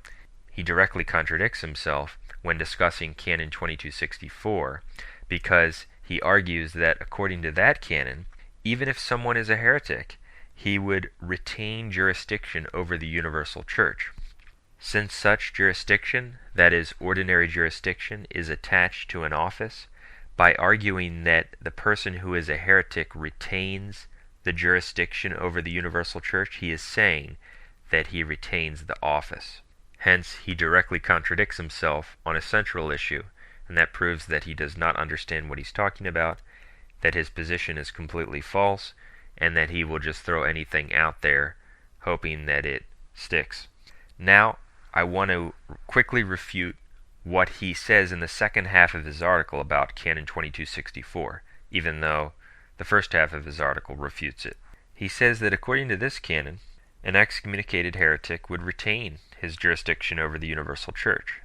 he directly contradicts himself when discussing Canon 2264, because he argues that according to that canon, even if someone is a heretic, he would retain jurisdiction over the universal church. Since such jurisdiction, that is, ordinary jurisdiction, is attached to an office, by arguing that the person who is a heretic retains the jurisdiction over the universal church, he is saying that he retains the office. Hence, he directly contradicts himself on a central issue, and that proves that he does not understand what he's talking about, that his position is completely false, and that he will just throw anything out there, hoping that it sticks. Now, I want to quickly refute what he says in the second half of his article about Canon 2264, even though the first half of his article refutes it. He says that according to this canon, an excommunicated heretic would retain his jurisdiction over the universal church.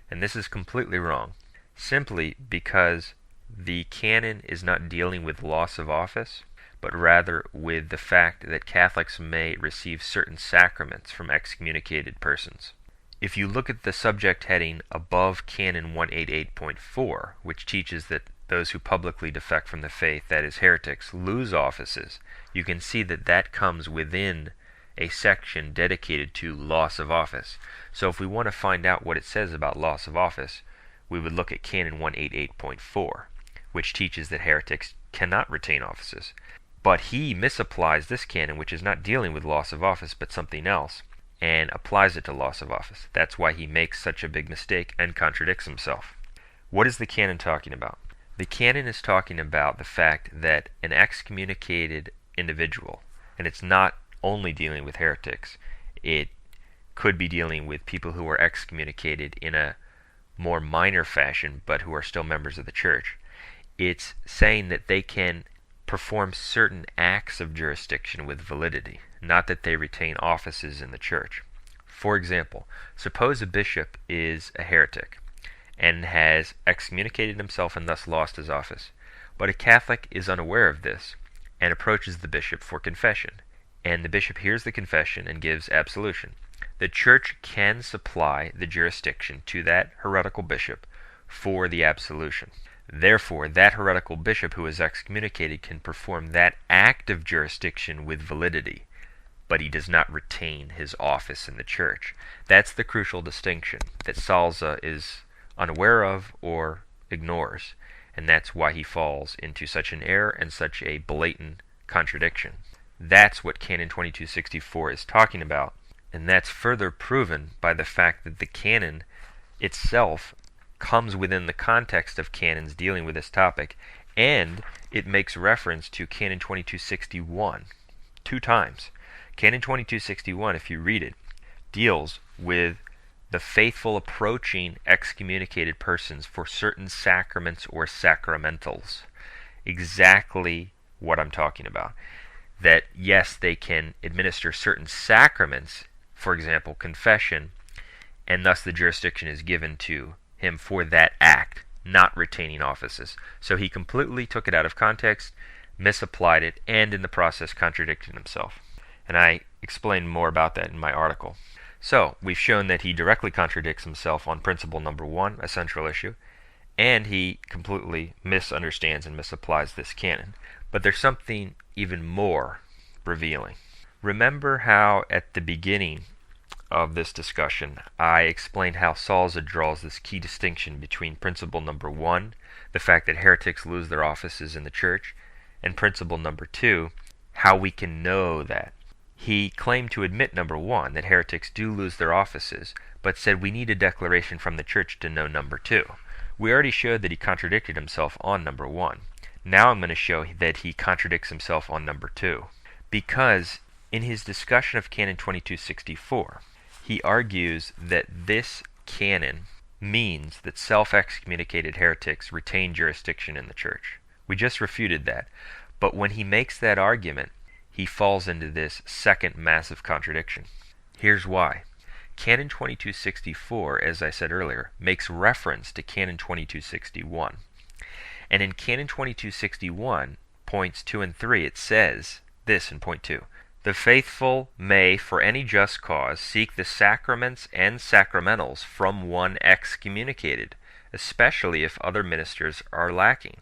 And this is completely wrong, simply because the canon is not dealing with loss of office, but rather with the fact that Catholics may receive certain sacraments from excommunicated persons. If you look at the subject heading above Canon 188.4, which teaches that those who publicly defect from the faith, that is, heretics, lose offices, you can see that that comes within a section dedicated to loss of office. So if we want to find out what it says about loss of office, we would look at Canon 188.4, which teaches that heretics cannot retain offices. But he misapplies this canon, which is not dealing with loss of office but something else, and applies it to loss of office. That's why he makes such a big mistake and contradicts himself. What is the canon talking about? The canon is talking about the fact that an excommunicated individual, and it's not only dealing with heretics, it could be dealing with people who are excommunicated in a more minor fashion but who are still members of the church. It's saying that they can perform certain acts of jurisdiction with validity, not that they retain offices in the church. For example, suppose a bishop is a heretic and has excommunicated himself and thus lost his office, but a Catholic is unaware of this and approaches the bishop for confession, and the bishop hears the confession and gives absolution. The church can supply the jurisdiction to that heretical bishop for the absolution. Therefore, that heretical bishop who is excommunicated can perform that act of jurisdiction with validity, but he does not retain his office in the church. That's the crucial distinction that Salza is unaware of or ignores, and that's why he falls into such an error and such a blatant contradiction. That's what Canon 2264 is talking about, and that's further proven by the fact that the canon itself comes within the context of canons dealing with this topic, and it makes reference to Canon 2261 two times. Canon 2261, if you read it, deals with the faithful approaching excommunicated persons for certain sacraments or sacramentals. Exactly what I'm talking about. That, yes, they can administer certain sacraments, for example, confession, and thus the jurisdiction is given to him for that act, not retaining offices. So he completely took it out of context, misapplied it, and in the process contradicted himself. And I explain more about that in my article. So, we've shown that he directly contradicts himself on principle number 1, a central issue, and he completely misunderstands and misapplies this canon. But there's something even more revealing. Remember how at the beginning of this discussion I explained how Salza draws this key distinction between principle number 1, the fact that heretics lose their offices in the church, and principle number 2, how we can know that. He claimed to admit, number 1, that heretics do lose their offices, but said we need a declaration from the church to know number 2. We already showed that he contradicted himself on number 1. Now I'm going to show that he contradicts himself on number 2. Because in his discussion of Canon 2264, he argues that this canon means that self-excommunicated heretics retain jurisdiction in the church. We just refuted that. But when he makes that argument, he falls into this second massive contradiction. Here's why. Canon 2264, as I said earlier, makes reference to Canon 2261. And in Canon 2261, points 2 and 3, it says this in point 2. The faithful may, for any just cause, seek the sacraments and sacramentals from one excommunicated, especially if other ministers are lacking,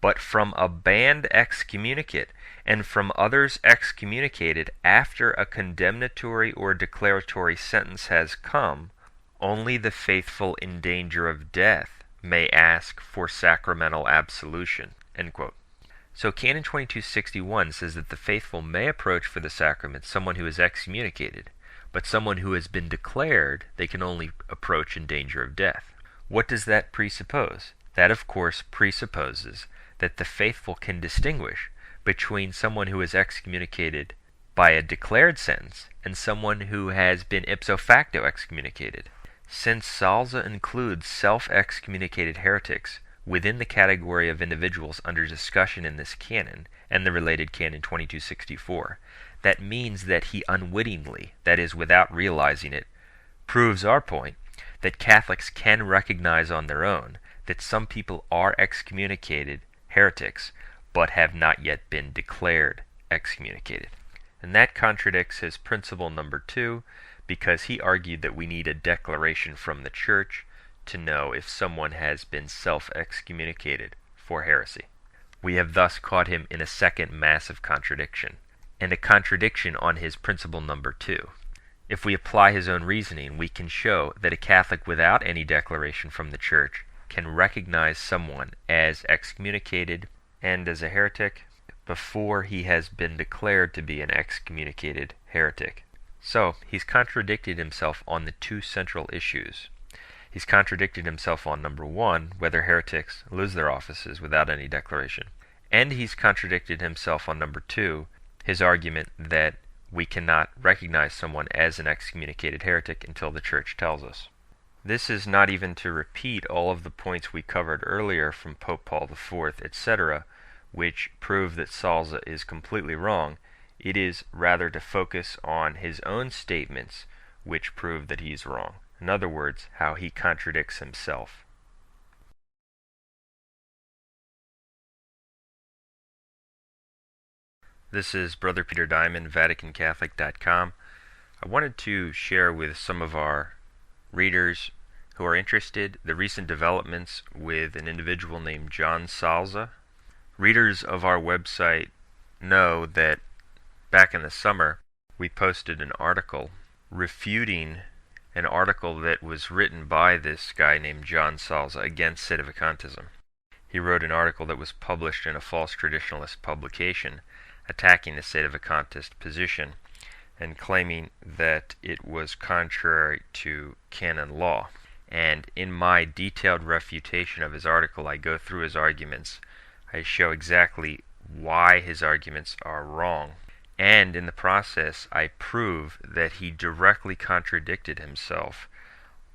but from a banned excommunicate, and from others excommunicated after a condemnatory or declaratory sentence has come, only the faithful in danger of death may ask for sacramental absolution. End quote. So Canon 2261 says that the faithful may approach for the sacrament someone who is excommunicated, but someone who has been declared they can only approach in danger of death. What does that presuppose? That, of course, presupposes that the faithful can distinguish between someone who is excommunicated by a declared sentence and someone who has been ipso facto excommunicated. Since Salza includes self-excommunicated heretics within the category of individuals under discussion in this canon and the related Canon 2264, that means that he unwittingly, that is, without realizing it, proves our point that Catholics can recognize on their own that some people are excommunicated heretics, but have not yet been declared excommunicated. And that contradicts his principle number 2, because he argued that we need a declaration from the church to know if someone has been self-excommunicated for heresy. We have thus caught him in a second massive contradiction, and a contradiction on his principle number 2. If we apply his own reasoning, we can show that a Catholic without any declaration from the Church can recognize someone as excommunicated and as a heretic before he has been declared to be an excommunicated heretic. So, he's contradicted himself on the 2 central issues. He's contradicted himself on number 1, whether heretics lose their offices without any declaration. And he's contradicted himself on number 2, his argument that we cannot recognize someone as an excommunicated heretic until the Church tells us. This is not even to repeat all of the points we covered earlier from Pope Paul IV, etc., which prove that Salza is completely wrong. It is rather to focus on his own statements which prove that he's wrong. In other words, how he contradicts himself. This is Brother Peter Diamond, VaticanCatholic.com. I wanted to share with some of our readers who are interested the recent developments with an individual named John Salza. Readers of our website know that back in the summer we posted an article refuting an article that was written by this guy named John Salza against Sedevacantism. He wrote an article that was published in a false traditionalist publication attacking the Sedevacantist position and claiming that it was contrary to canon law. And in my detailed refutation of his article, I go through his arguments. I show exactly why his arguments are wrong. And in the process, I prove that he directly contradicted himself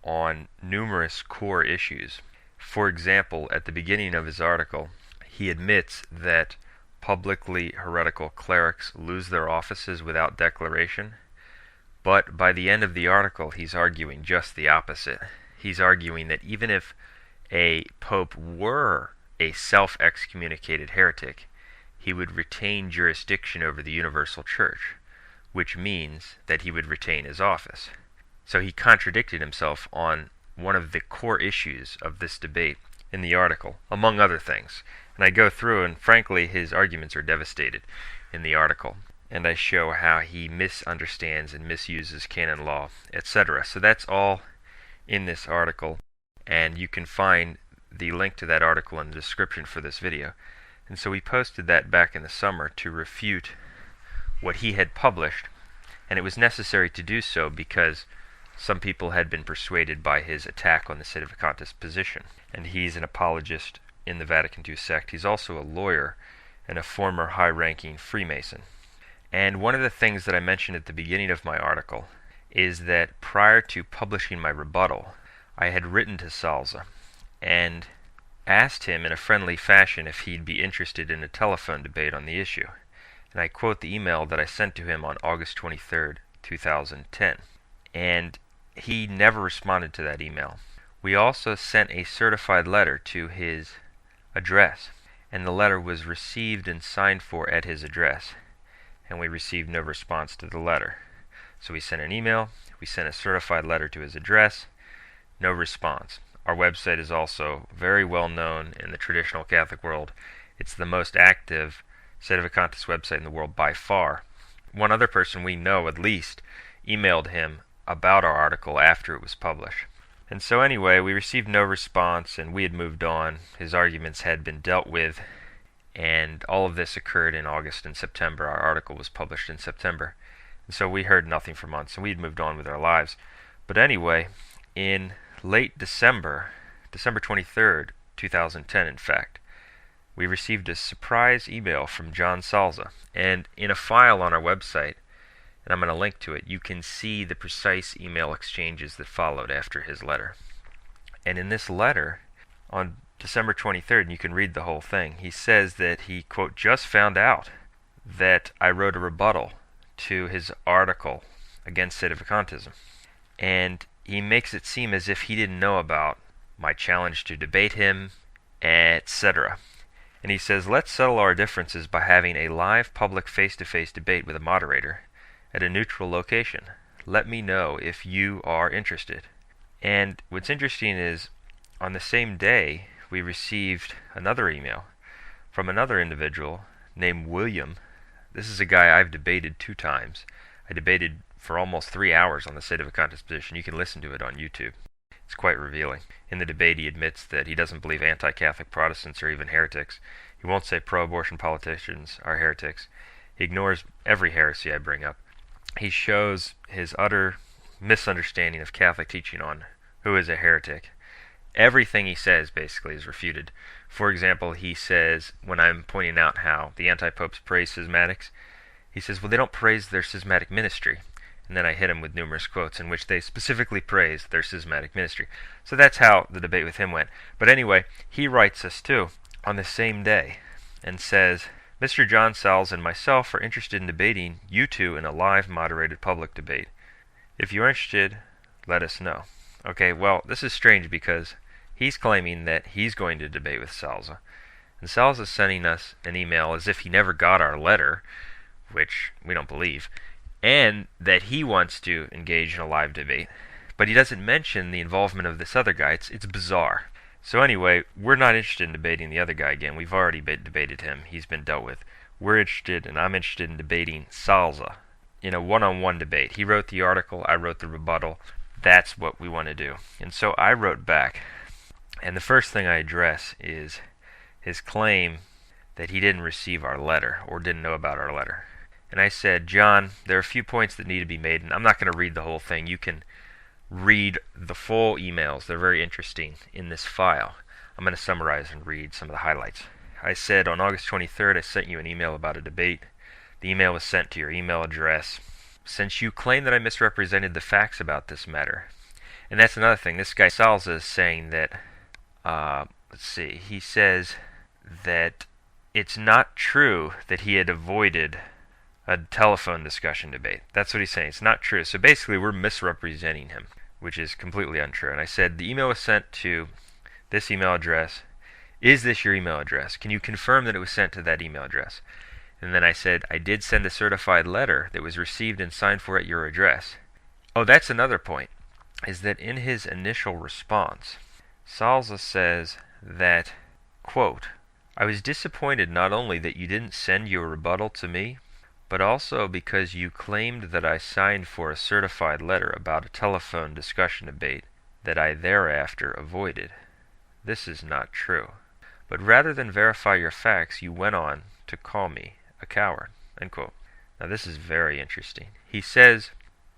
on numerous core issues. For example, at the beginning of his article, he admits that publicly heretical clerics lose their offices without declaration, but by the end of the article, he's arguing just the opposite. He's arguing that even if a pope were a self-excommunicated heretic, he would retain jurisdiction over the universal church, which means that he would retain his office. So he contradicted himself on one of the core issues of this debate in the article, among other things. And I go through, and frankly, his arguments are devastated in the article. And I show how he misunderstands and misuses canon law, etc. So that's all in this article, and you can find the link to that article in the description for this video. And so we posted that back in the summer to refute what he had published, and it was necessary to do so because some people had been persuaded by his attack on the Sedevacantist position. And he's an apologist in the Vatican II sect. He's also a lawyer and a former high-ranking Freemason. And one of the things that I mentioned at the beginning of my article is that prior to publishing my rebuttal, I had written to Salza and asked him in a friendly fashion if he'd be interested in a telephone debate on the issue. And I quote the email that I sent to him on August 23rd, 2010. And he never responded to that email. We also sent a certified letter to his address, and the letter was received and signed for at his address, and we received no response to the letter. So we sent an email, we sent a certified letter to his address, no response. Our website is also very well known in the traditional Catholic world. It's the most active Sedevacantist website in the world by far. One other person we know, at least, emailed him about our article after it was published. And so anyway, we received no response, and we had moved on. His arguments had been dealt with, and all of this occurred in August and September. Our article was published in September. And so we heard nothing for months, and we had moved on with our lives. But anyway, in late December 23rd, 2010, in fact, we received a surprise email from John Salza. And in a file on our website, and I'm going to link to it, you can see the precise email exchanges that followed after his letter. And in this letter, on December 23rd, and you can read the whole thing, he says that he, quote, just found out that I wrote a rebuttal to his article against Sedevacantism. And he makes it seem as if he didn't know about my challenge to debate him, etc. And he says, let's settle our differences by having a live public face-to-face debate with a moderator at a neutral location. Let me know if you are interested. And what's interesting is, on the same day, we received another email from another individual named William. This is a guy I've debated 2 times. I debated for almost 3 hours on the Sedevacantism position. You can listen to it on YouTube. It's quite revealing. In the debate, he admits that he doesn't believe anti-Catholic Protestants are even heretics. He won't say pro-abortion politicians are heretics. He ignores every heresy I bring up. He shows his utter misunderstanding of Catholic teaching on who is a heretic. Everything he says basically is refuted. For example, he says, when I'm pointing out how the antipopes praise schismatics, he says, well, they don't praise their schismatic ministry. And then I hit him with numerous quotes in which they specifically praise their schismatic ministry. So that's how the debate with him went. But anyway, he writes us too on the same day and says, Mr. John Salza and myself are interested in debating you two in a live, moderated public debate. If you're interested, let us know. Okay, well, this is strange because he's claiming that he's going to debate with Salza. And Salza's sending us an email as if he never got our letter, which we don't believe, and that he wants to engage in a live debate. But he doesn't mention the involvement of this other guy. It's bizarre. So anyway, we're not interested in debating the other guy again. We've already debated him. He's been dealt with. We're interested, and I'm interested in debating Salza in a one-on-one debate. He wrote the article, I wrote the rebuttal. That's what we want to do. And so I wrote back, and the first thing I address is his claim that he didn't receive our letter or didn't know about our letter. And I said, John, there are a few points that need to be made, and I'm not going to read the whole thing. You can read the full emails. They're very interesting in this file. I'm going to summarize and read some of the highlights. I said, on August 23rd, I sent you an email about a debate. The email was sent to your email address. Since you claim that I misrepresented the facts about this matter, and that's another thing. This guy Salza is saying that, he says that it's not true that he had avoided a telephone discussion debate. That's what he's saying. It's not true. So basically, we're misrepresenting him, which is completely untrue. And I said, the email was sent to this email address. Is this your email address? Can you confirm that it was sent to that email address? And then I said, I did send a certified letter that was received and signed for at your address. Oh, that's another point, is that in his initial response, Salza says that, quote, I was disappointed not only that you didn't send your rebuttal to me, but also because you claimed that I signed for a certified letter about a telephone discussion debate that I thereafter avoided. This is not true. But rather than verify your facts, you went on to call me a coward. End quote. Now this is very interesting. He says,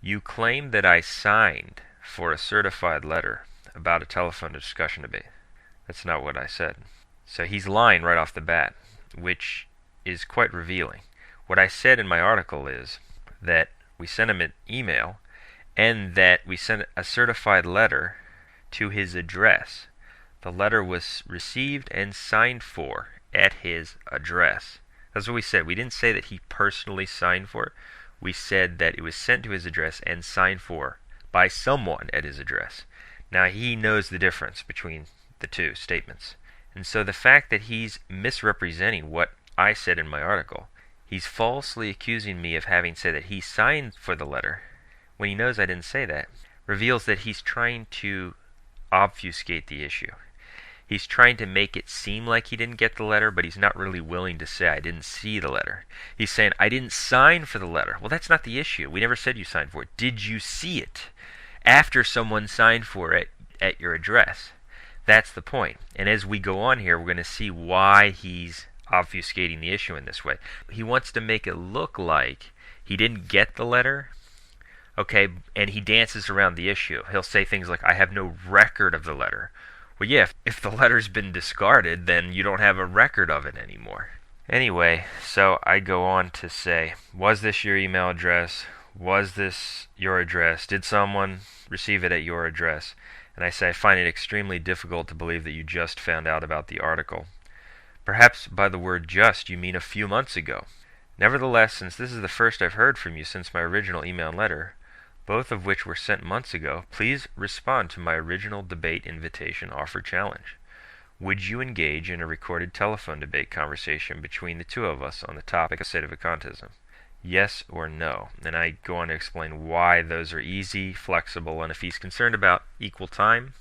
you claimed that I signed for a certified letter about a telephone discussion debate. That's not what I said. So he's lying right off the bat, which is quite revealing. What I said in my article is that we sent him an email and that we sent a certified letter to his address. The letter was received and signed for at his address. That's what we said. We didn't say that he personally signed for it. We said that it was sent to his address and signed for by someone at his address. Now he knows the difference between the two statements. And so the fact that he's misrepresenting what I said in my article, he's falsely accusing me of having said that he signed for the letter when he knows I didn't say that, reveals that he's trying to obfuscate the issue. He's trying to make it seem like he didn't get the letter, but he's not really willing to say, I didn't see the letter. He's saying, I didn't sign for the letter. Well, that's not the issue. We never said you signed for it. Did you see it after someone signed for it at your address? That's the point. And as we go on here, we're going to see why he's obfuscating the issue in this way. He wants to make it look like he didn't get the letter, okay, and he dances around the issue. He'll say things like, I have no record of the letter. Well, yeah, if the letter's been discarded, then you don't have a record of it anymore. Anyway, so I go on to say, was this your email address? Was this your address? Did someone receive it at your address? And I say, I find it extremely difficult to believe that you just found out about the article. Perhaps by the word just, you mean a few months ago. Nevertheless, since this is the first I've heard from you since my original email and letter, both of which were sent months ago, please respond to my original debate invitation offer challenge. Would you engage in a recorded telephone debate conversation between the two of us on the topic of Sedevacantism? Yes or no? And I go on to explain why those are easy, flexible, and if he's concerned about equal time,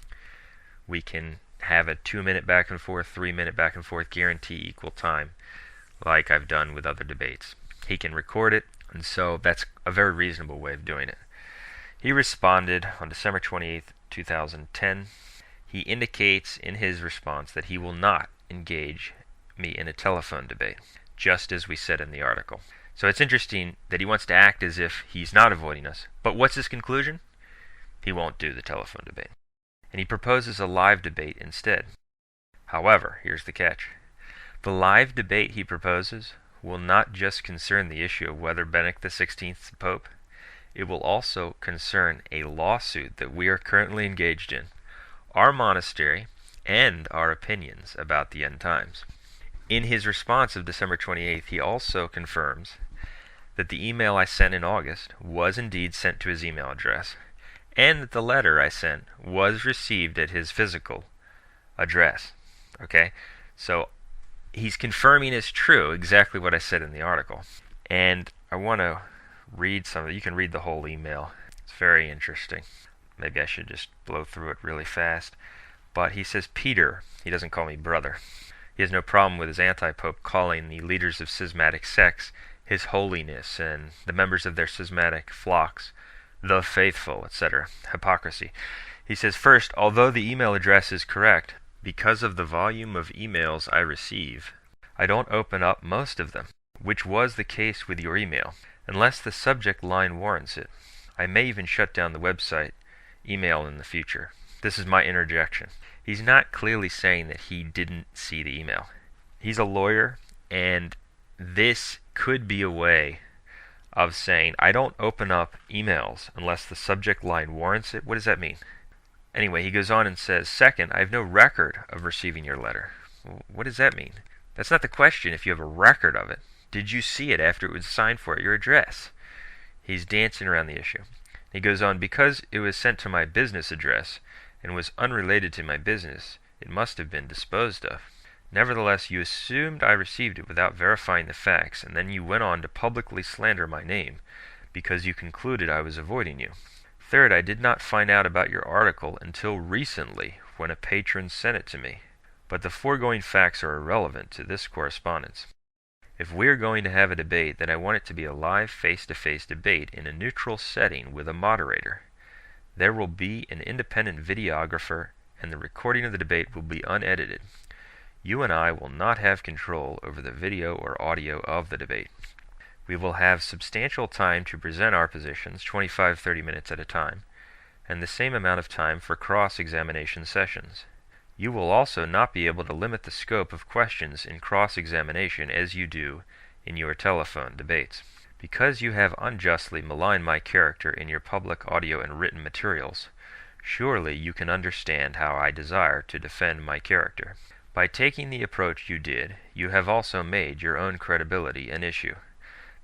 we can have a 2-minute back and forth, 3-minute back and forth, guarantee equal time, like I've done with other debates. He can record it, and so that's a very reasonable way of doing it. He responded on December 28th, 2010. He indicates in his response that he will not engage me in a telephone debate, just as we said in the article. So it's interesting that he wants to act as if he's not avoiding us. But what's his conclusion? He won't do the telephone debate. And he proposes a live debate instead. However, here's the catch. The live debate he proposes will not just concern the issue of whether Benedict XVI is the Pope. It will also concern a lawsuit that we are currently engaged in, our monastery, and our opinions about the end times. In his response of December 28th, he also confirms that the email I sent in August was indeed sent to his email address, and that the letter I sent was received at his physical address. Okay? So he's confirming as true exactly what I said in the article. And I want to read some of it. You can read the whole email. It's very interesting. Maybe I should just blow through it really fast. But he says, Peter, he doesn't call me brother. He has no problem with his antipope calling the leaders of schismatic sects His Holiness and the members of their schismatic flocks the faithful, etc. Hypocrisy. He says, first, although the email address is correct, because of the volume of emails I receive, I don't open up most of them, which was the case with your email, unless the subject line warrants it. I may even shut down the website email in the future. This is my interjection. He's not clearly saying that he didn't see the email. He's a lawyer, and this could be a way of saying, I don't open up emails unless the subject line warrants it. What does that mean? Anyway, he goes on and says, second, I have no record of receiving your letter. What does that mean? That's not the question if you have a record of it. Did you see it after it was signed for at your address? He's dancing around the issue. He goes on, because it was sent to my business address and was unrelated to my business, it must have been disposed of. Nevertheless, you assumed I received it without verifying the facts, and then you went on to publicly slander my name because you concluded I was avoiding you. Third, I did not find out about your article until recently when a patron sent it to me. But the foregoing facts are irrelevant to this correspondence. If we are going to have a debate, then I want it to be a live face-to-face debate in a neutral setting with a moderator. There will be an independent videographer, and the recording of the debate will be unedited. You and I will not have control over the video or audio of the debate. We will have substantial time to present our positions, 25-30 minutes at a time, and the same amount of time for cross-examination sessions. You will also not be able to limit the scope of questions in cross-examination as you do in your telephone debates. Because you have unjustly maligned my character in your public audio and written materials, surely you can understand how I desire to defend my character. By taking the approach you did, you have also made your own credibility an issue.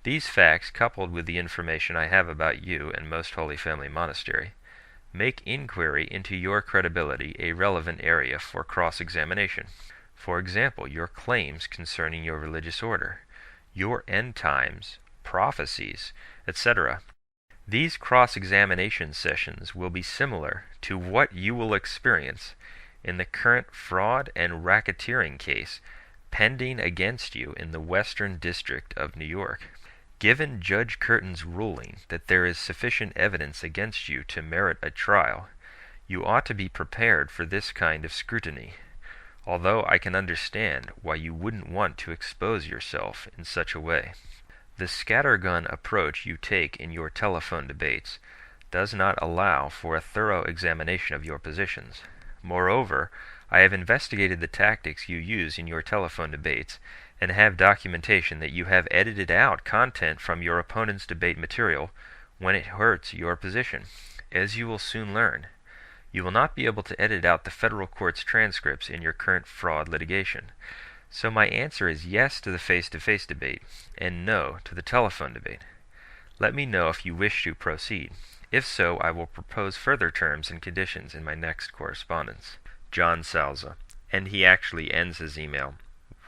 These facts, coupled with the information I have about you and Most Holy Family Monastery, make inquiry into your credibility a relevant area for cross-examination. For example, your claims concerning your religious order, your end times, prophecies, etc. These cross-examination sessions will be similar to what you will experience in the current fraud and racketeering case pending against you in the Western District of New York. Given Judge Curtin's ruling that there is sufficient evidence against you to merit a trial, you ought to be prepared for this kind of scrutiny, although I can understand why you wouldn't want to expose yourself in such a way. The scattergun approach you take in your telephone debates does not allow for a thorough examination of your positions. Moreover, I have investigated the tactics you use in your telephone debates and have documentation that you have edited out content from your opponent's debate material when it hurts your position. As you will soon learn, you will not be able to edit out the federal court's transcripts in your current fraud litigation. So my answer is yes to the face-to-face debate and no to the telephone debate. Let me know if you wish to proceed. If so, I will propose further terms and conditions in my next correspondence. John Salza. And he actually ends his email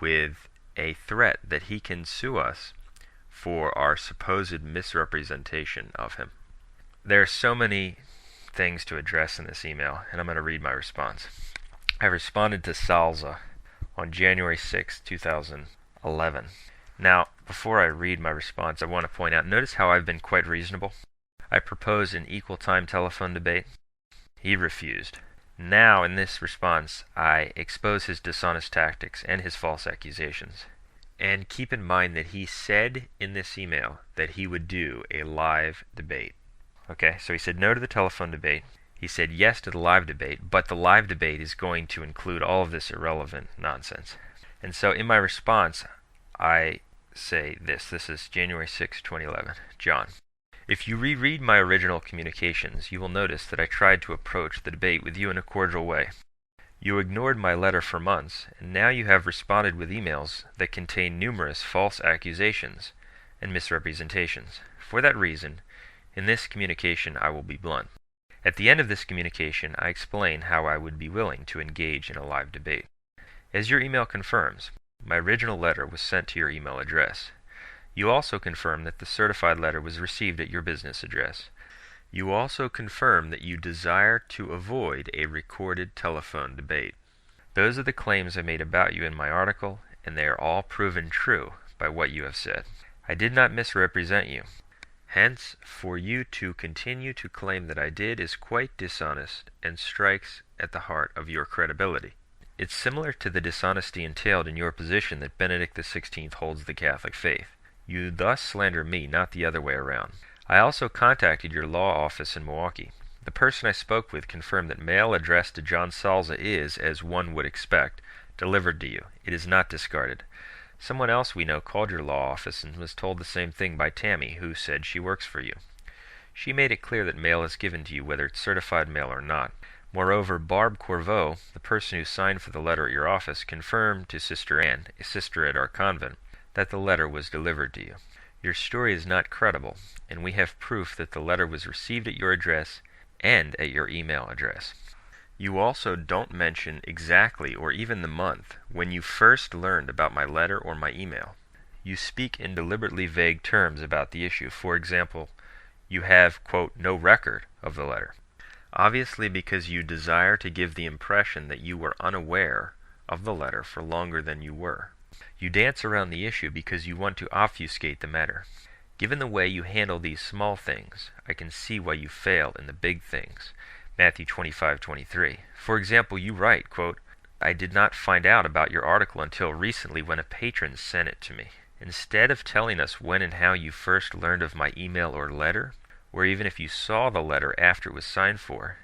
with a threat that he can sue us for our supposed misrepresentation of him. There are so many things to address in this email, and I'm going to read my response. I responded to Salza on January 6, 2011. Now, before I read my response, I want to point out, notice how I've been quite reasonable. I proposed an equal time telephone debate. He refused. Now, in this response, I expose his dishonest tactics and his false accusations. And keep in mind that he said in this email that he would do a live debate. Okay, so he said no to the telephone debate. He said yes to the live debate, but the live debate is going to include all of this irrelevant nonsense. And so in my response, I say this. This is January 6, 2011. John, if you reread my original communications, you will notice that I tried to approach the debate with you in a cordial way. You ignored my letter for months, and now you have responded with emails that contain numerous false accusations and misrepresentations. For that reason, in this communication I will be blunt. At the end of this communication, I explain how I would be willing to engage in a live debate. As your email confirms, my original letter was sent to your email address. You also confirm that the certified letter was received at your business address. You also confirm that you desire to avoid a recorded telephone debate. Those are the claims I made about you in my article, and they are all proven true by what you have said. I did not misrepresent you. Hence, for you to continue to claim that I did is quite dishonest and strikes at the heart of your credibility. It's similar to the dishonesty entailed in your position that Benedict XVI holds the Catholic faith. You thus slander me, not the other way around. I also contacted your law office in Milwaukee. The person I spoke with confirmed that mail addressed to John Salza is, as one would expect, delivered to you. It is not discarded. Someone else we know called your law office and was told the same thing by Tammy, who said she works for you. She made it clear that mail is given to you, whether it's certified mail or not. Moreover, Barb Corveau, the person who signed for the letter at your office, confirmed to Sister Anne, a sister at our convent, that the letter was delivered to you. Your story is not credible, and we have proof that the letter was received at your address and at your email address. You also don't mention exactly or even the month when you first learned about my letter or my email. You speak in deliberately vague terms about the issue. For example, you have, quote, no record of the letter. Obviously because you desire to give the impression that you were unaware of the letter for longer than you were. You dance around the issue because you want to obfuscate the matter. Given the way you handle these small things, I can see why you fail in the big things. Matthew 25:23. For example, you write, quote, I did not find out about your article until recently when a patron sent it to me. Instead of telling us when and how you first learned of my email or letter, or even if you saw the letter after it was signed for,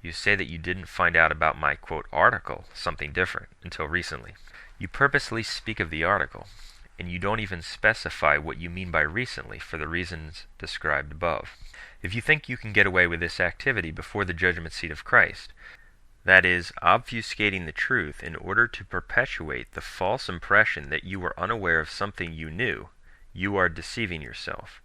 you say that you didn't find out about my, quote, article, something different, until recently. You purposely speak of the article, and you don't even specify what you mean by recently for the reasons described above. If you think you can get away with this activity before the judgment seat of Christ, that is, obfuscating the truth in order to perpetuate the false impression that you were unaware of something you knew, you are deceiving yourself.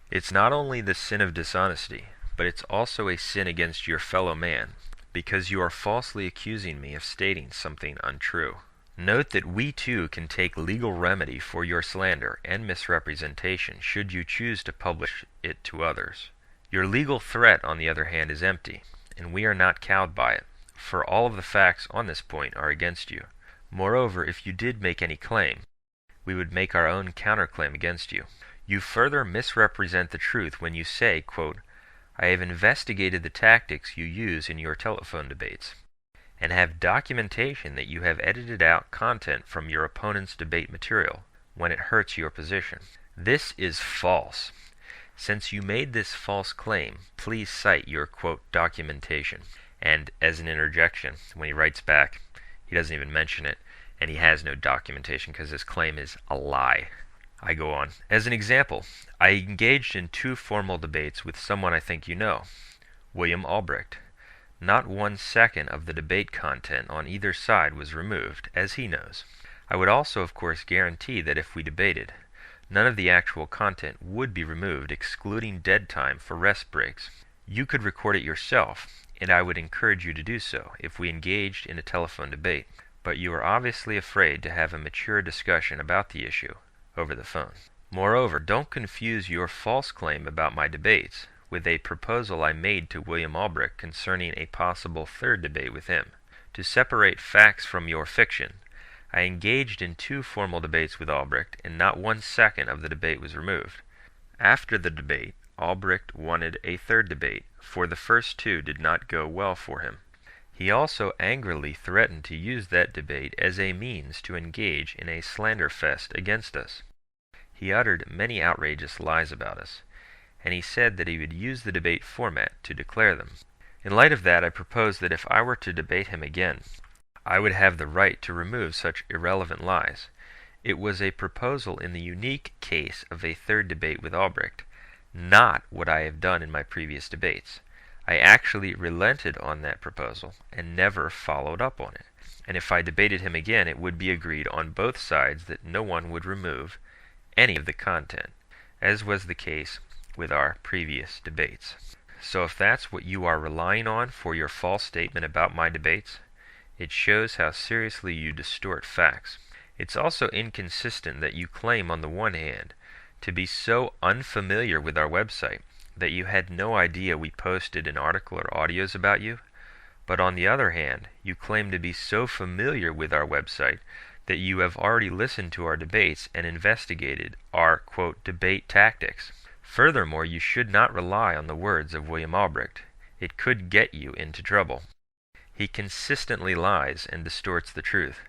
It's not only the sin of dishonesty, but it's also a sin against your fellow man, because you are falsely accusing me of stating something untrue. Note that we too can take legal remedy for your slander and misrepresentation should you choose to publish it to others. Your legal threat, on the other hand, is empty, and we are not cowed by it, for all of the facts on this point are against you. Moreover, if you did make any claim, we would make our own counterclaim against you. You further misrepresent the truth when you say, quote, I have investigated the tactics you use in your telephone debates, and have documentation that you have edited out content from your opponent's debate material when it hurts your position. This is false. Since you made this false claim, please cite your, quote, documentation. And as an interjection, when he writes back, he doesn't even mention it, and he has no documentation because his claim is a lie. I go on. As an example, I engaged in 2 formal debates with someone I think you know, William Albrecht. Not 1 second of the debate content on either side was removed, as he knows. I would also, of course, guarantee that if we debated, none of the actual content would be removed, excluding dead time for rest breaks. You could record it yourself, and I would encourage you to do so if we engaged in a telephone debate. But you are obviously afraid to have a mature discussion about the issue over the phone. Moreover, don't confuse your false claim about my debates with a proposal I made to William Albrecht concerning a possible 3rd debate with him. To separate facts from your fiction, I engaged in 2 formal debates with Albrecht, and not 1 second of the debate was removed. After the debate, Albrecht wanted a 3rd debate, for the first 2 did not go well for him. He also angrily threatened to use that debate as a means to engage in a slander fest against us. He uttered many outrageous lies about us, and he said that he would use the debate format to declare them. In light of that, I proposed that if I were to debate him again, I would have the right to remove such irrelevant lies. It was a proposal in the unique case of a 3rd debate with Albrecht, not what I have done in my previous debates. I actually relented on that proposal and never followed up on it. And if I debated him again, it would be agreed on both sides that no one would remove any of the content, as was the case with our previous debates. So if that's what you are relying on for your false statement about my debates, it shows how seriously you distort facts. It's also inconsistent that you claim, on the one hand, to be so unfamiliar with our website that you had no idea we posted an article or audios about you, but on the other hand, you claim to be so familiar with our website that you have already listened to our debates and investigated our, quote, debate tactics. Furthermore, you should not rely on the words of William Albrecht. It could get you into trouble. He consistently lies and distorts the truth.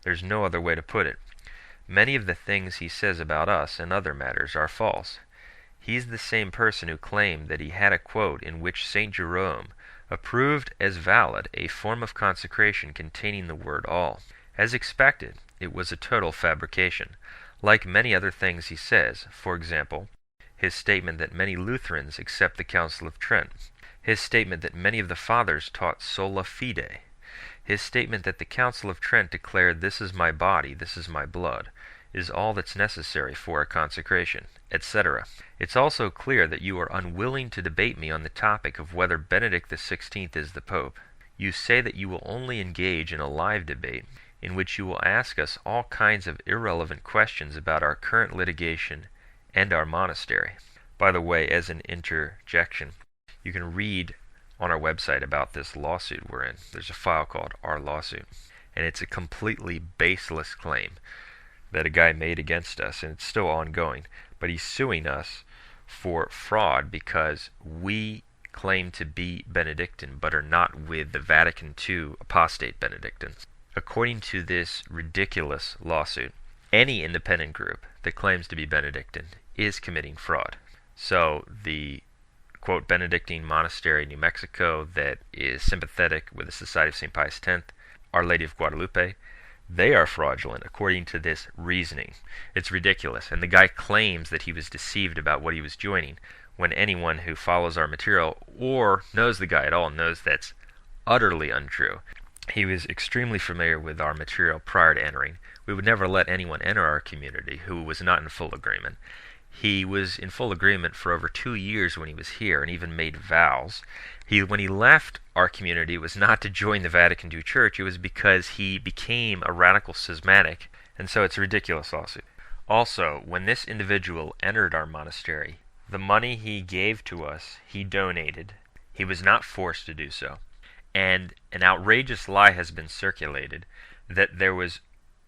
There's no other way to put it. Many of the things he says about us and other matters are false. He's the same person who claimed that he had a quote in which St. Jerome approved as valid a form of consecration containing the word all. As expected, it was a total fabrication. Like many other things he says, for example, his statement that many Lutherans accept the Council of Trent, his statement that many of the Fathers taught sola fide, his statement that the Council of Trent declared, "This is my body, this is my blood," is all that's necessary for a consecration, etc. It's also clear that you are unwilling to debate me on the topic of whether Benedict XVI is the Pope. You say that you will only engage in a live debate in which you will ask us all kinds of irrelevant questions about our current litigation and our monastery. By the way, as an interjection, you can read on our website about this lawsuit we're in. There's a file called Our Lawsuit, and it's a completely baseless claim that a guy made against us, and it's still ongoing, but he's suing us for fraud because we claim to be Benedictine but are not with the Vatican II apostate Benedictines. According to this ridiculous lawsuit, any independent group that claims to be Benedictine is committing fraud. So the, quote, Benedictine monastery in New Mexico that is sympathetic with the Society of St. Pius X, Our Lady of Guadalupe, they are fraudulent according to this reasoning. It's ridiculous, and the guy claims that he was deceived about what he was joining, when anyone who follows our material or knows the guy at all knows that's utterly untrue. He was extremely familiar with our material prior to entering. We would never let anyone enter our community who was not in full agreement. He was in full agreement for over 2 years when he was here, and even made vows. When he left our community, it was not to join the Vatican II Church. It was because he became a radical schismatic, and so it's a ridiculous lawsuit. Also, when this individual entered our monastery, the money he gave to us, he donated. He was not forced to do so. And an outrageous lie has been circulated that there was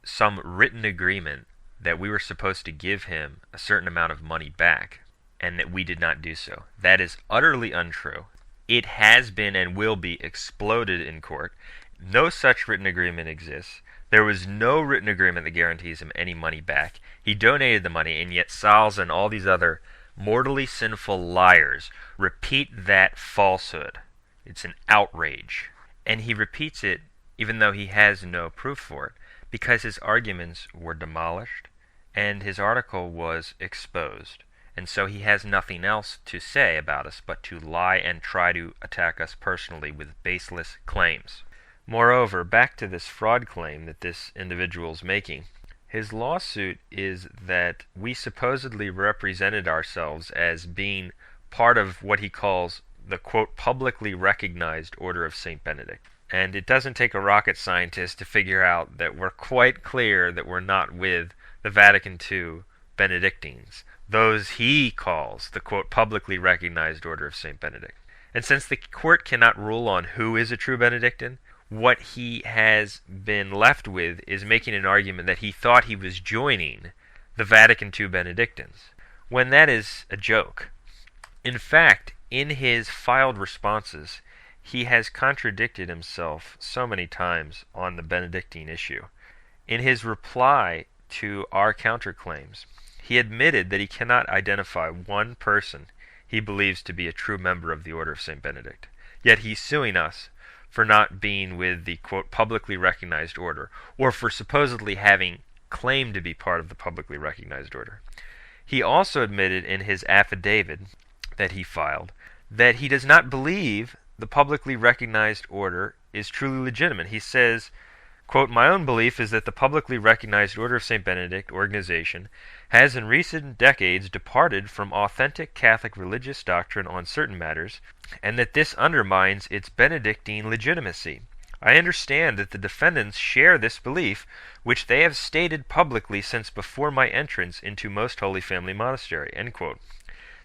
some written agreement that we were supposed to give him a certain amount of money back, and that we did not do so. That is utterly untrue. It has been and will be exploded in court. No such written agreement exists. There was no written agreement that guarantees him any money back. He donated the money, and yet Salza and all these other mortally sinful liars repeat that falsehood. It's an outrage. And he repeats it even though he has no proof for it, because his arguments were demolished and his article was exposed. And so he has nothing else to say about us but to lie and try to attack us personally with baseless claims. Moreover, back to this fraud claim that this individual's making, his lawsuit is that we supposedly represented ourselves as being part of what he calls the, quote, publicly recognized Order of St. Benedict. And it doesn't take a rocket scientist to figure out that we're quite clear that we're not with the Vatican II Benedictines, those he calls the, quote, publicly recognized Order of St. Benedict. And since the court cannot rule on who is a true Benedictine, What he has been left with is making an argument that he thought he was joining the Vatican II Benedictines, when that is a joke. In fact, in his filed responses, he has contradicted himself so many times on the Benedictine issue. In his reply to our counterclaims, he admitted that he cannot identify one person he believes to be a true member of the Order of St. Benedict. Yet he's suing us for not being with the, quote, publicly recognized order, or for supposedly having claimed to be part of the publicly recognized order. He also admitted in his affidavit that he filed that he does not believe the publicly recognized order is truly legitimate. He says, quote, "My own belief is that the publicly recognized Order of St. Benedict organization has in recent decades departed from authentic Catholic religious doctrine on certain matters, and that this undermines its Benedictine legitimacy. I understand that the defendants share this belief, which they have stated publicly since before my entrance into Most Holy Family Monastery," end quote.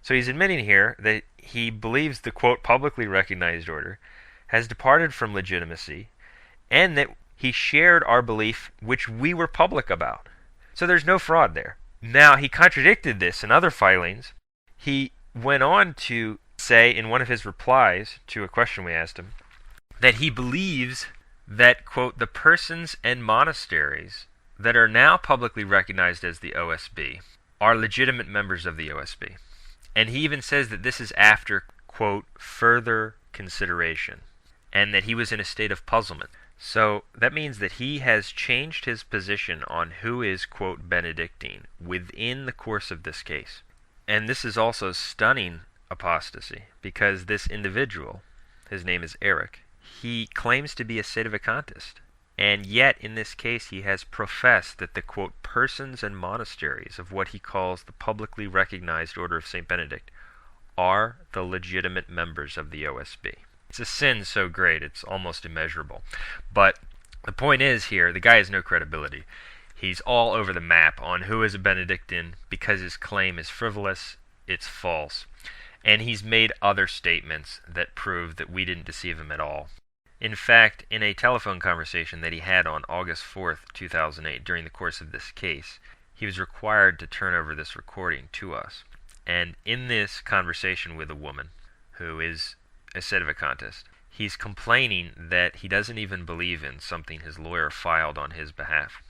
So he's admitting here that he believes the, quote, publicly recognized order has departed from legitimacy, and that he shared our belief, which we were public about. So there's no fraud there. Now, he contradicted this in other filings. He went on to say in one of his replies to a question we asked him that he believes that, quote, the persons and monasteries that are now publicly recognized as the OSB are legitimate members of the OSB. And he even says that this is after, quote, further consideration, and that he was in a state of puzzlement. So that means that he has changed his position on who is, quote, Benedictine within the course of this case. And this is also stunning apostasy, because this individual, his name is Eric, he claims to be a Sedevacantist, and yet in this case he has professed that the, quote, persons and monasteries of what he calls the publicly recognized Order of St. Benedict are the legitimate members of the OSB. It's a sin so great it's almost immeasurable. But the point is here, the guy has no credibility. He's all over the map on who is a Benedictine because his claim is frivolous, it's false, and he's made other statements that prove that we didn't deceive him at all. In fact, in a telephone conversation that he had on August 4th, 2008, during the course of this case, he was required to turn over this recording to us. And in this conversation with a woman who is a Sedevacantist, he's complaining that he doesn't even believe in something his lawyer filed on his behalf.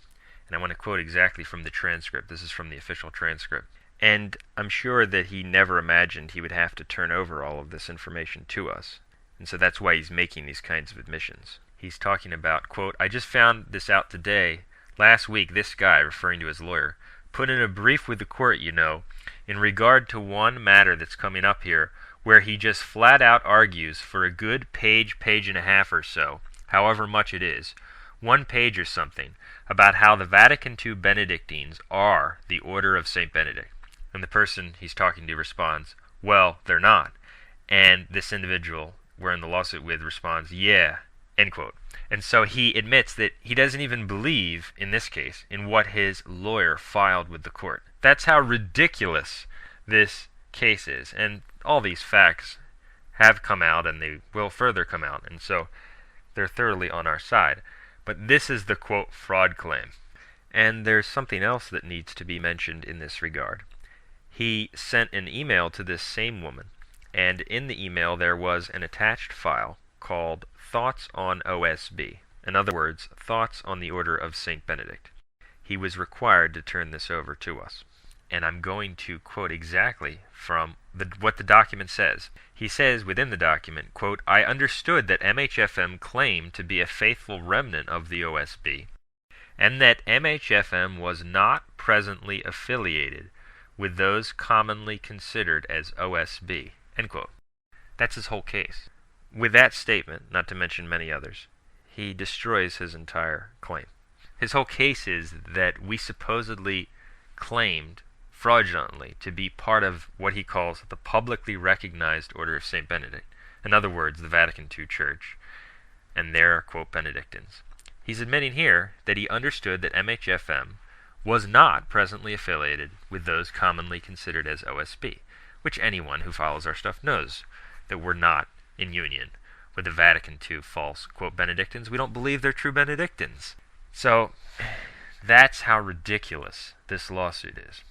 And I want to quote exactly from the transcript. This is from the official transcript. And I'm sure that he never imagined he would have to turn over all of this information to us. And so that's why he's making these kinds of admissions. He's talking about, quote, "I just found this out today. Last week, this guy," referring to his lawyer, "put in a brief with the court, you know, in regard to one matter that's coming up here, where he just flat out argues for a good page and a half or so, however much it is, 1 page or something, about how the Vatican II Benedictines are the Order of St. Benedict." And the person he's talking to responds, "Well, they're not." And this individual we're in the lawsuit with responds, "Yeah," end quote. And so he admits that he doesn't even believe, in this case, in what his lawyer filed with the court. That's how ridiculous this case is. And all these facts have come out, and they will further come out. And so they're thoroughly on our side. But this is the, quote, fraud claim. And there's something else that needs to be mentioned in this regard. He sent an email to this same woman, and in the email there was an attached file called Thoughts on OSB. In other words, Thoughts on the Order of St. Benedict. He was required to turn this over to us. And I'm going to quote exactly from what the document says. He says within the document, quote, "I understood that MHFM claimed to be a faithful remnant of the OSB, and that MHFM was not presently affiliated with those commonly considered as OSB." End quote. That's his whole case. With that statement, not to mention many others, he destroys his entire claim. His whole case is that we supposedly claimed fraudulently to be part of what he calls the publicly recognized Order of St. Benedict. In other words, the Vatican II Church, and their, quote, Benedictines. He's admitting here that he understood that MHFM was not presently affiliated with those commonly considered as OSB, which anyone who follows our stuff knows that we're not in union with the Vatican II false, quote, Benedictines. We don't believe they're true Benedictines. So that's how ridiculous this lawsuit is.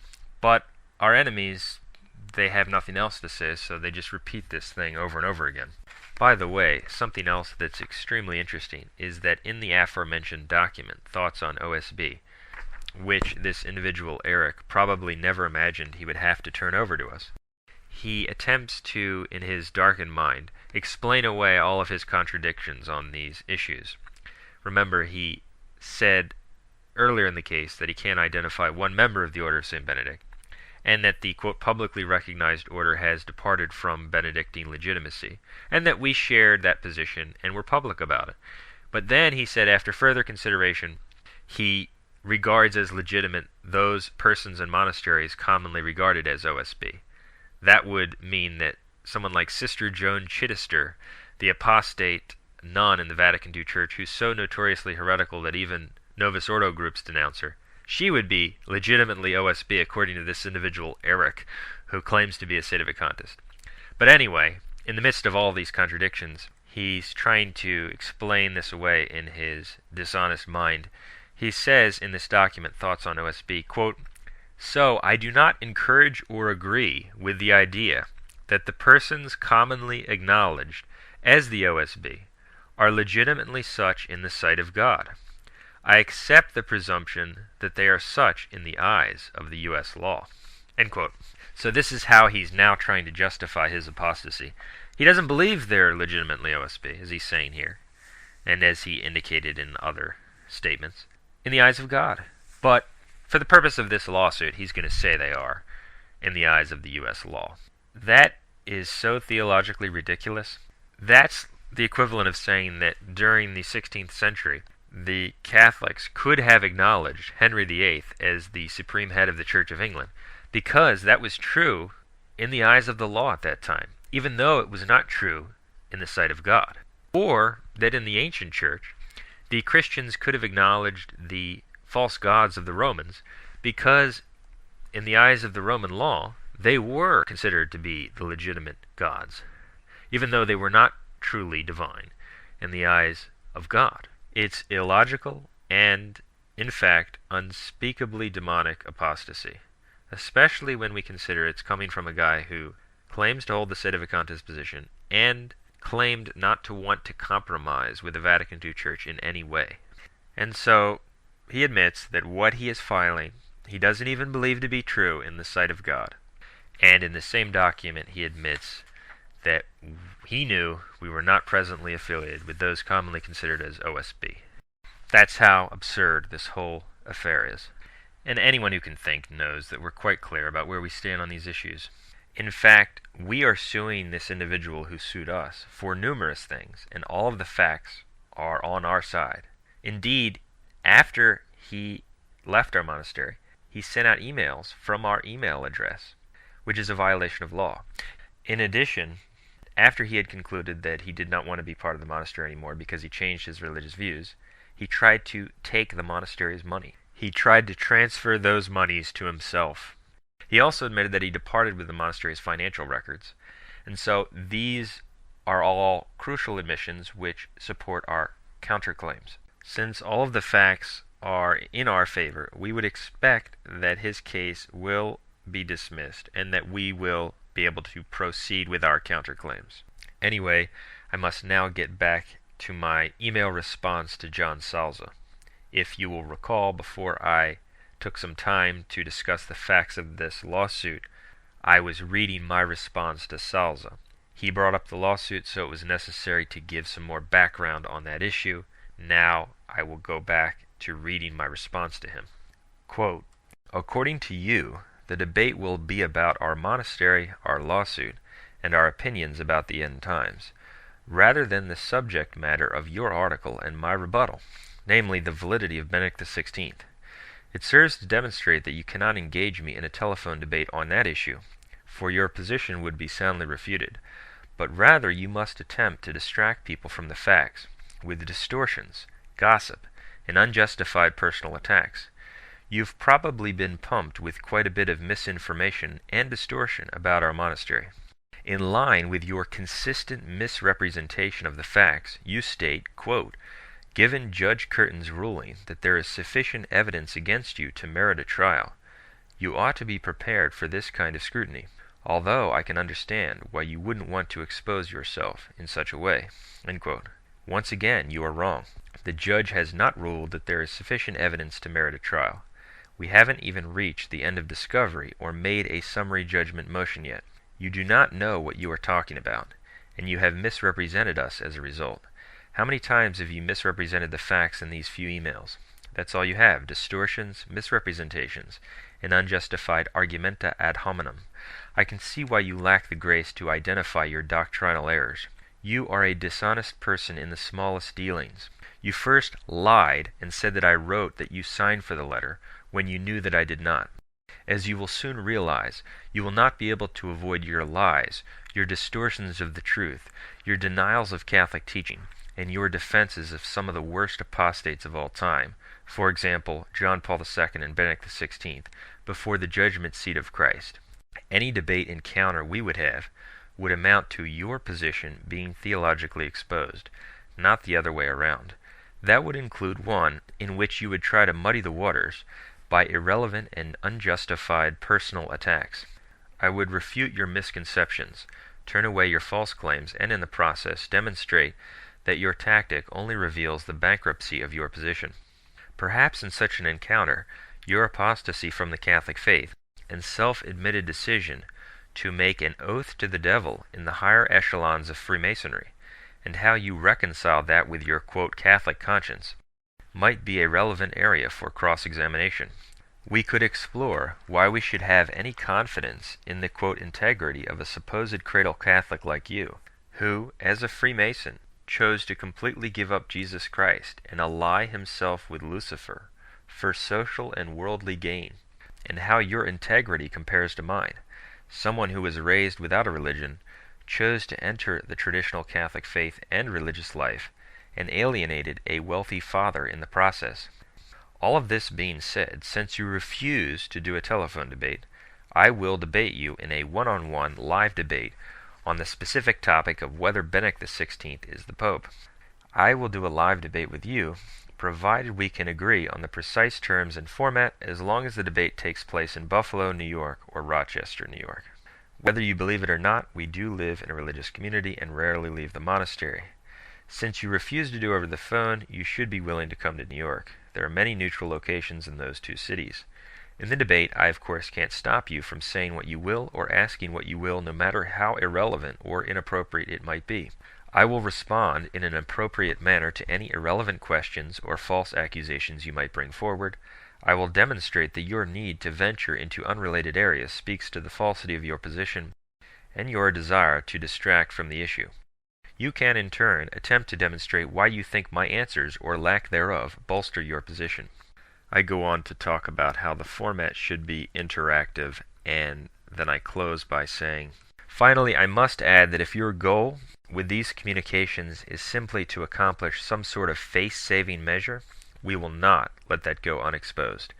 But our enemies, they have nothing else to say, so they just repeat this thing over and over again. By the way, something else that's extremely interesting is that in the aforementioned document, Thoughts on OSB, which this individual Eric probably never imagined he would have to turn over to us, he attempts to, in his darkened mind, explain away all of his contradictions on these issues. Remember, he said earlier in the case that he can't identify one member of the Order of St. Benedict, and that the, quote, publicly recognized order has departed from Benedictine legitimacy, and that we shared that position and were public about it. But then he said, after further consideration, he regards as legitimate those persons and monasteries commonly regarded as OSB. That would mean that someone like Sister Joan Chittister, the apostate nun in the Vatican II Church, who's so notoriously heretical that even Novus Ordo groups denounce her, she would be legitimately OSB according to this individual Eric, who claims to be a Sedevacantist. But anyway, in the midst of all these contradictions, he's trying to explain this away in his dishonest mind. He says in this document, Thoughts on OSB, quote, "So I do not encourage or agree with the idea that the persons commonly acknowledged as the OSB are legitimately such in the sight of God. I accept the presumption that they are such in the eyes of the U.S. law." End quote. So this is how he's now trying to justify his apostasy. He doesn't believe they're legitimately OSB, as he's saying here, and as he indicated in other statements, in the eyes of God. But for the purpose of this lawsuit, he's going to say they are in the eyes of the U.S. law. That is so theologically ridiculous. That's the equivalent of saying that during the 16th century, the Catholics could have acknowledged Henry VIII as the supreme head of the Church of England, because that was true in the eyes of the law at that time, even though it was not true in the sight of God. Or that in the ancient church, the Christians could have acknowledged the false gods of the Romans, because in the eyes of the Roman law, they were considered to be the legitimate gods, even though they were not truly divine in the eyes of God. It's illogical and, in fact, unspeakably demonic apostasy, especially when we consider it's coming from a guy who claims to hold the Sedevacantist position and claimed not to want to compromise with the Vatican II Church in any way. And so he admits that what he is filing, he doesn't even believe to be true in the sight of God. And in the same document, he admits that he knew we were not presently affiliated with those commonly considered as OSB. That's how absurd this whole affair is. And anyone who can think knows that we're quite clear about where we stand on these issues. In fact, we are suing this individual who sued us for numerous things, and all of the facts are on our side. Indeed, after he left our monastery, he sent out emails from our email address, which is a violation of law. In addition, after he had concluded that he did not want to be part of the monastery anymore because he changed his religious views, he tried to take the monastery's money. He tried to transfer those monies to himself. He also admitted that he departed with the monastery's financial records. And so these are all crucial admissions which support our counterclaims. Since all of the facts are in our favor, we would expect that his case will be dismissed and that we will be able to proceed with our counterclaims. Anyway, I must now get back to my email response to John Salza. If you will recall, before I took some time to discuss the facts of this lawsuit, I was reading my response to Salza. He brought up the lawsuit, so it was necessary to give some more background on that issue. Now I will go back to reading my response to him. Quote, "According to you, the debate will be about our monastery, our lawsuit, and our opinions about the end times, rather than the subject matter of your article and my rebuttal, namely the validity of Benedict XVI. It serves to demonstrate that you cannot engage me in a telephone debate on that issue, for your position would be soundly refuted, but rather you must attempt to distract people from the facts with distortions, gossip, and unjustified personal attacks. You've probably been pumped with quite a bit of misinformation and distortion about our monastery. In line with your consistent misrepresentation of the facts, you state, quote, "Given Judge Curtin's ruling that there is sufficient evidence against you to merit a trial, you ought to be prepared for this kind of scrutiny, although I can understand why you wouldn't want to expose yourself in such a way." End quote. Once again, you are wrong. The judge has not ruled that there is sufficient evidence to merit a trial. We haven't even reached the end of discovery or made a summary judgment motion yet. You do not know what you are talking about, and you have misrepresented us as a result. How many times have you misrepresented the facts in these few emails? That's all you have: distortions, misrepresentations, and unjustified argumenta ad hominem. I can see why you lack the grace to identify your doctrinal errors. You are a dishonest person in the smallest dealings. You first lied and said that I wrote that you signed for the letter, when you knew that I did not. As you will soon realize, you will not be able to avoid your lies, your distortions of the truth, your denials of Catholic teaching, and your defenses of some of the worst apostates of all time, for example, John Paul II and Benedict XVI, before the judgment seat of Christ. Any debate encounter we would have would amount to your position being theologically exposed, not the other way around. That would include one in which you would try to muddy the waters by irrelevant and unjustified personal attacks. I would refute your misconceptions, turn away your false claims, and in the process demonstrate that your tactic only reveals the bankruptcy of your position. Perhaps in such an encounter, your apostasy from the Catholic faith and self-admitted decision to make an oath to the devil in the higher echelons of Freemasonry, and how you reconcile that with your, quote, Catholic conscience, might be a relevant area for cross-examination. We could explore why we should have any confidence in the, quote, integrity of a supposed cradle Catholic like you, who, as a Freemason, chose to completely give up Jesus Christ and ally himself with Lucifer for social and worldly gain, and how your integrity compares to mine. Someone who was raised without a religion, chose to enter the traditional Catholic faith and religious life, and alienated a wealthy father in the process. All of this being said, since you refuse to do a telephone debate, I will debate you in a one-on-one live debate on the specific topic of whether Benedict XVI is the Pope. I will do a live debate with you, provided we can agree on the precise terms and format, as long as the debate takes place in Buffalo, New York, or Rochester, New York. Whether you believe it or not, we do live in a religious community and rarely leave the monastery. Since you refuse to do over the phone, you should be willing to come to New York. There are many neutral locations in those two cities. In the debate, I of course can't stop you from saying what you will or asking what you will, no matter how irrelevant or inappropriate it might be. I will respond in an appropriate manner to any irrelevant questions or false accusations you might bring forward. I will demonstrate that your need to venture into unrelated areas speaks to the falsity of your position and your desire to distract from the issue. You can, in turn, attempt to demonstrate why you think my answers, or lack thereof, bolster your position. I go on to talk about how the format should be interactive, and then I close by saying, finally, I must add that if your goal with these communications is simply to accomplish some sort of face-saving measure, we will not let that go unexposed.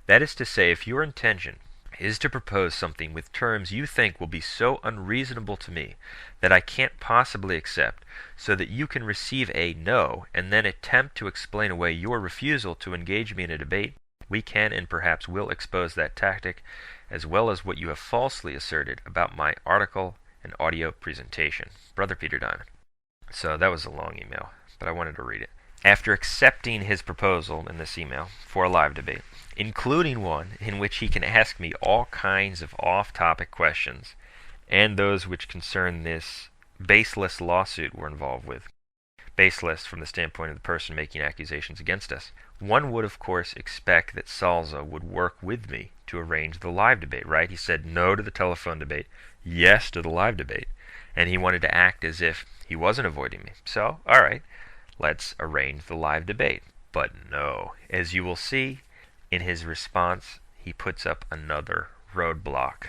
That is to say, if your intention is to propose something with terms you think will be so unreasonable to me that I can't possibly accept, so that you can receive a no and then attempt to explain away your refusal to engage me in a debate, we can and perhaps will expose that tactic, as well as what you have falsely asserted about my article and audio presentation. Brother Peter Diamond. So that was a long email, but I wanted to read it. After accepting his proposal in this email for a live debate, including one in which he can ask me all kinds of off-topic questions, and those which concern this baseless lawsuit we're involved with. Baseless from the standpoint of the person making accusations against us. One would, of course, expect that Salza would work with me to arrange the live debate, right? He said no to the telephone debate, yes to the live debate, and he wanted to act as if he wasn't avoiding me. So, all right, let's arrange the live debate. But no, as you will see, in his response, he puts up another roadblock,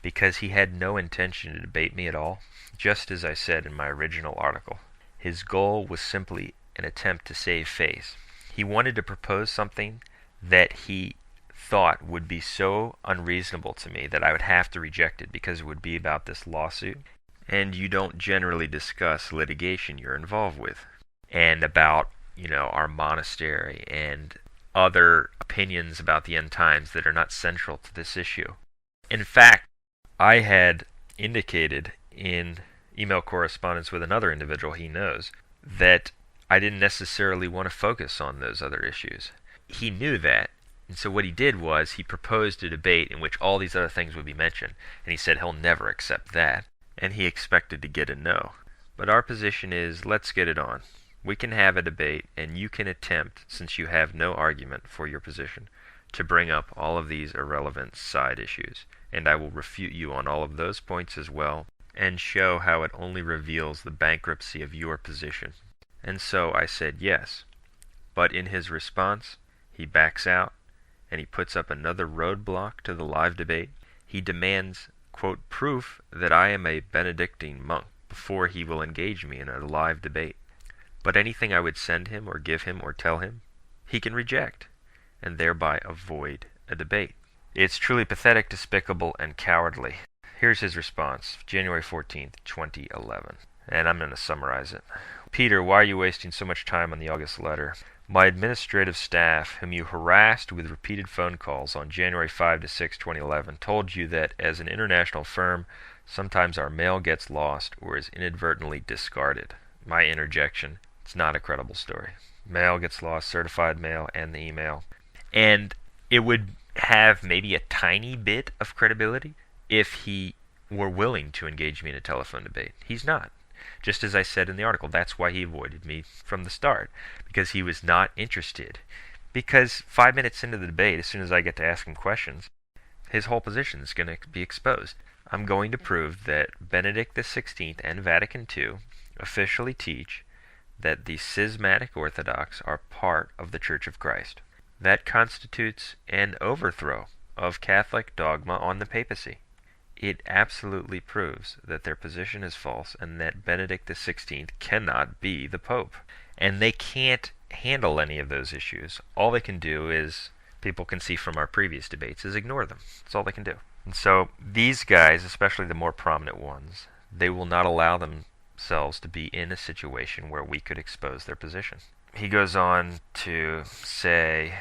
because he had no intention to debate me at all, just as I said in my original article. His goal was simply an attempt to save face. He wanted to propose something that he thought would be so unreasonable to me that I would have to reject it because it would be about this lawsuit. and you don't generally discuss litigation you're involved with, and about, our monastery and other opinions about the end times that are not central to this issue. In fact, I had indicated in email correspondence with another individual he knows that I didn't necessarily want to focus on those other issues. He knew that, and so what he did was he proposed a debate in which all these other things would be mentioned, and he said he'll never accept that, and he expected to get a no. But our position is, let's get it on. We can have a debate, and you can attempt, since you have no argument for your position, to bring up all of these irrelevant side issues, and I will refute you on all of those points as well, and show how it only reveals the bankruptcy of your position. And so I said yes. But in his response, he backs out, and he puts up another roadblock to the live debate. He demands, quote, proof that I am a Benedictine monk before he will engage me in a live debate. But anything I would send him or give him or tell him, he can reject, and thereby avoid a debate. It's truly pathetic, despicable, and cowardly. Here's his response, January 14th, 2011, and I'm going to summarize it. Peter, why are you wasting so much time on the August letter? My administrative staff, whom you harassed with repeated phone calls on January 5 to 6, 2011, told you that as an international firm, sometimes our mail gets lost or is inadvertently discarded. My interjection, it's not a credible story. Mail gets lost, certified mail, and the email. And it would have maybe a tiny bit of credibility if he were willing to engage me in a telephone debate. He's not. Just as I said in the article, that's why he avoided me from the start, because he was not interested. Because 5 minutes into the debate, as soon as I get to ask him questions, his whole position is going to be exposed. I'm going to prove that Benedict XVI and Vatican II officially teach that the schismatic Orthodox are part of the Church of Christ. That constitutes an overthrow of Catholic dogma on the papacy. It absolutely proves that their position is false and that Benedict XVI cannot be the Pope. And they can't handle any of those issues. All they can do is, people can see from our previous debates, is ignore them. That's all they can do. And so these guys, especially the more prominent ones, they will not allow themselves to be in a situation where we could expose their position. He goes on to say,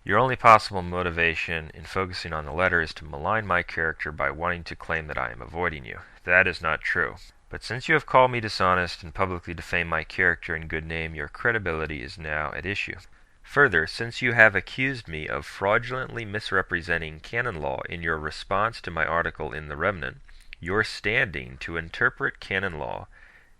your only possible motivation in focusing on the letter is to malign my character by wanting to claim that I am avoiding you. That is not true. But since you have called me dishonest and publicly defamed my character and good name, your credibility is now at issue. Further, since you have accused me of fraudulently misrepresenting canon law in your response to my article in The Remnant, your standing to interpret canon law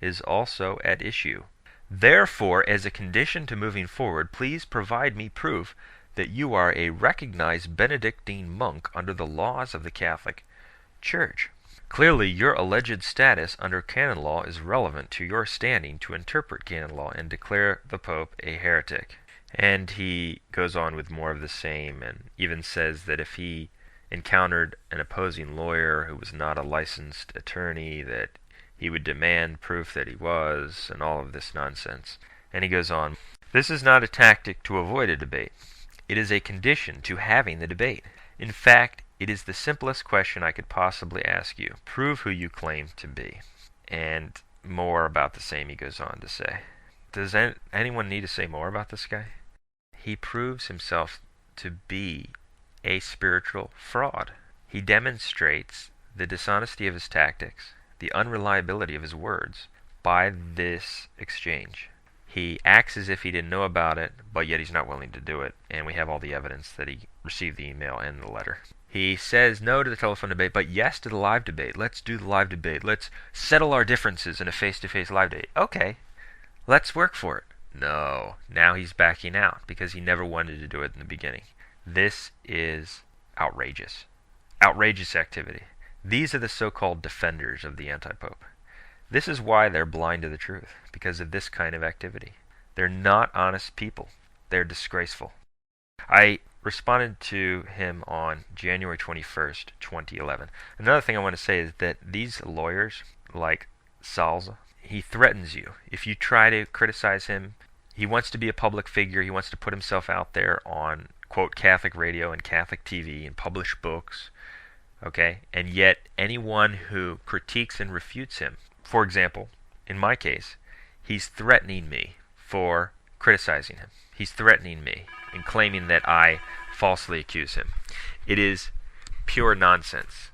is also at issue. Therefore, as a condition to moving forward, please provide me proof that you are a recognized Benedictine monk under the laws of the Catholic Church. Clearly, your alleged status under canon law is relevant to your standing to interpret canon law and declare the Pope a heretic. And he goes on with more of the same, and even says that if he encountered an opposing lawyer who was not a licensed attorney, that he would demand proof that he was, and all of this nonsense. And he goes on, this is not a tactic to avoid a debate. It is a condition to having the debate. In fact, it is the simplest question I could possibly ask you. Prove who you claim to be. And more about the same he goes on to say. Does anyone need to say more about this guy? He proves himself to be a spiritual fraud. He demonstrates the dishonesty of his tactics, the unreliability of his words, by this exchange. He acts as if he didn't know about it, but yet he's not willing to do it, and we have all the evidence that he received the email and the letter. He says no to the telephone debate, but yes to the live debate. Let's do the live debate. Let's settle our differences in a face-to-face live debate. Okay, let's work for it. No, now he's backing out because he never wanted to do it in the beginning. This is outrageous. Outrageous activity. These are the so-called defenders of the antipope. This is why they're blind to the truth, because of this kind of activity. They're not honest people. They're disgraceful. I responded to him on January 21st, 2011. Another thing I want to say is that these lawyers, like Salza, he threatens you. If you try to criticize him, he wants to be a public figure. He wants to put himself out there on, quote, Catholic radio and Catholic TV and publish books. Okay? And yet anyone who critiques and refutes him For example, in my case, he's threatening me for criticizing him. He's threatening me and claiming that I falsely accuse him. It is pure nonsense.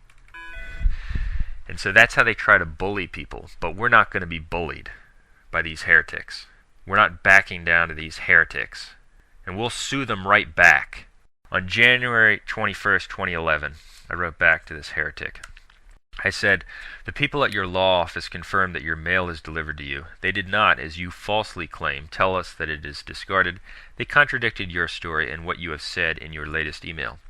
And so that's how they try to bully people. But we're not going to be bullied by these heretics. We're not backing down to these heretics. And we'll sue them right back. On January 21st, 2011, I wrote back to this heretic. I said, "The people at your law office confirmed that your mail is delivered to you. They did not, as you falsely claim, tell us that it is discarded. They contradicted your story and what you have said in your latest email.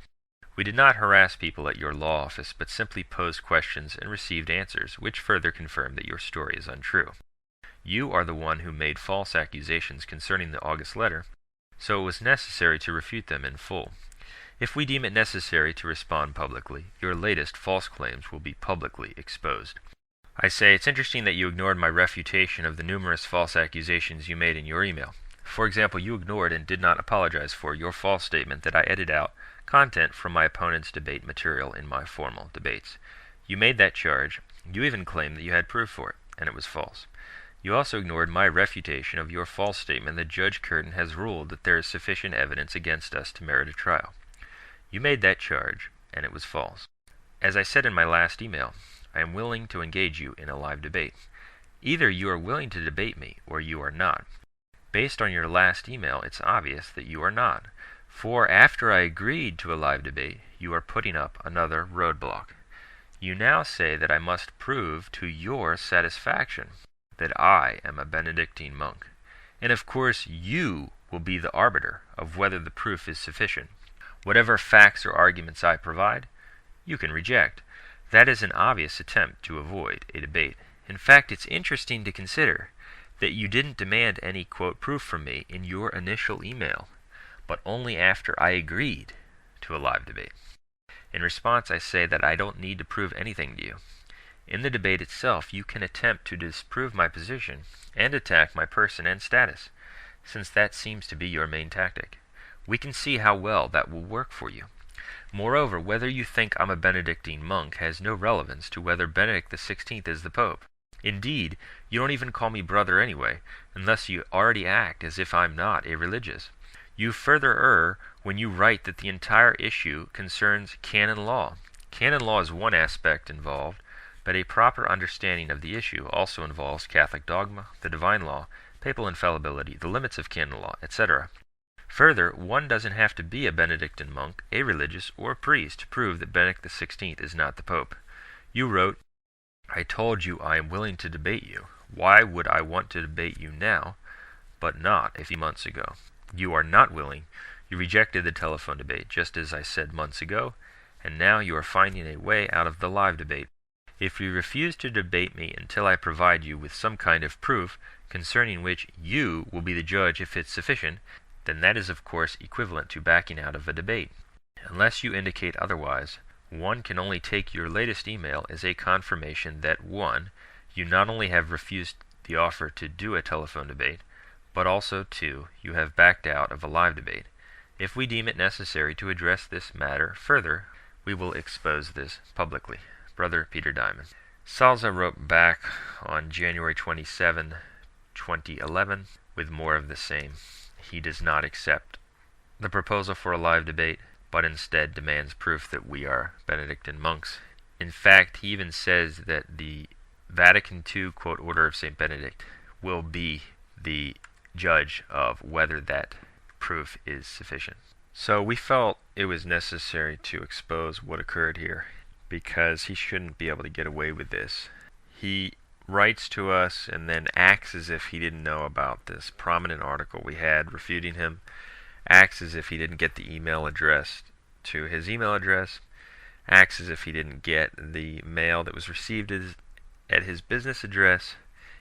We did not harass people at your law office, but simply posed questions and received answers, which further confirmed that your story is untrue. You are the one who made false accusations concerning the August letter, so it was necessary to refute them in full. If we deem it necessary to respond publicly, your latest false claims will be publicly exposed." I say, it's interesting that you ignored my refutation of the numerous false accusations you made in your email. For example, you ignored and did not apologize for your false statement that I edited out content from my opponent's debate material in my formal debates. You made that charge. You even claimed that you had proof for it, and it was false. You also ignored my refutation of your false statement that Judge Curtin has ruled that there is sufficient evidence against us to merit a trial. You made that charge, and it was false. As I said in my last email, I am willing to engage you in a live debate. Either you are willing to debate me, or you are not. Based on your last email, it's obvious that you are not. For after I agreed to a live debate, you are putting up another roadblock. You now say that I must prove to your satisfaction that I am a Benedictine monk. And of course you will be the arbiter of whether the proof is sufficient. Whatever facts or arguments I provide, you can reject. That is an obvious attempt to avoid a debate. In fact, it's interesting to consider that you didn't demand any, quote, proof from me in your initial email, but only after I agreed to a live debate. In response, I say that I don't need to prove anything to you. In the debate itself, you can attempt to disprove my position and attack my person and status, since that seems to be your main tactic. We can see how well that will work for you. Moreover, whether you think I'm a Benedictine monk has no relevance to whether Benedict XVI is the Pope. Indeed, you don't even call me brother anyway, unless you already act as if I'm not a religious. You further err when you write that the entire issue concerns canon law. Canon law is one aspect involved, but a proper understanding of the issue also involves Catholic dogma, the divine law, papal infallibility, the limits of canon law, etc. Further, one doesn't have to be a Benedictine monk, a religious, or a priest to prove that Benedict XVI is not the Pope. You wrote, "I told you I am willing to debate you. Why would I want to debate you now, but not a few months ago? You are not willing. You rejected the telephone debate, just as I said months ago, and now you are finding a way out of the live debate. If you refuse to debate me until I provide you with some kind of proof concerning which you will be the judge if it's sufficient, then that is of course equivalent to backing out of a debate. Unless you indicate otherwise, one can only take your latest email as a confirmation that 1. You not only have refused the offer to do a telephone debate, but also 2. You have backed out of a live debate. If we deem it necessary to address this matter further, we will expose this publicly. Brother Peter Diamond." Salza wrote back on January 27, 2011, with more of the same. He does not accept the proposal for a live debate, but instead demands proof that we are Benedictine monks. In fact, he even says that the Vatican II, quote, Order of St. Benedict will be the judge of whether that proof is sufficient. So we felt it was necessary to expose what occurred here, because he shouldn't be able to get away with this. He writes to us and then acts as if he didn't know about this prominent article we had refuting him, acts as if he didn't get the email addressed to his email address, acts as if he didn't get the mail that was received at his business address.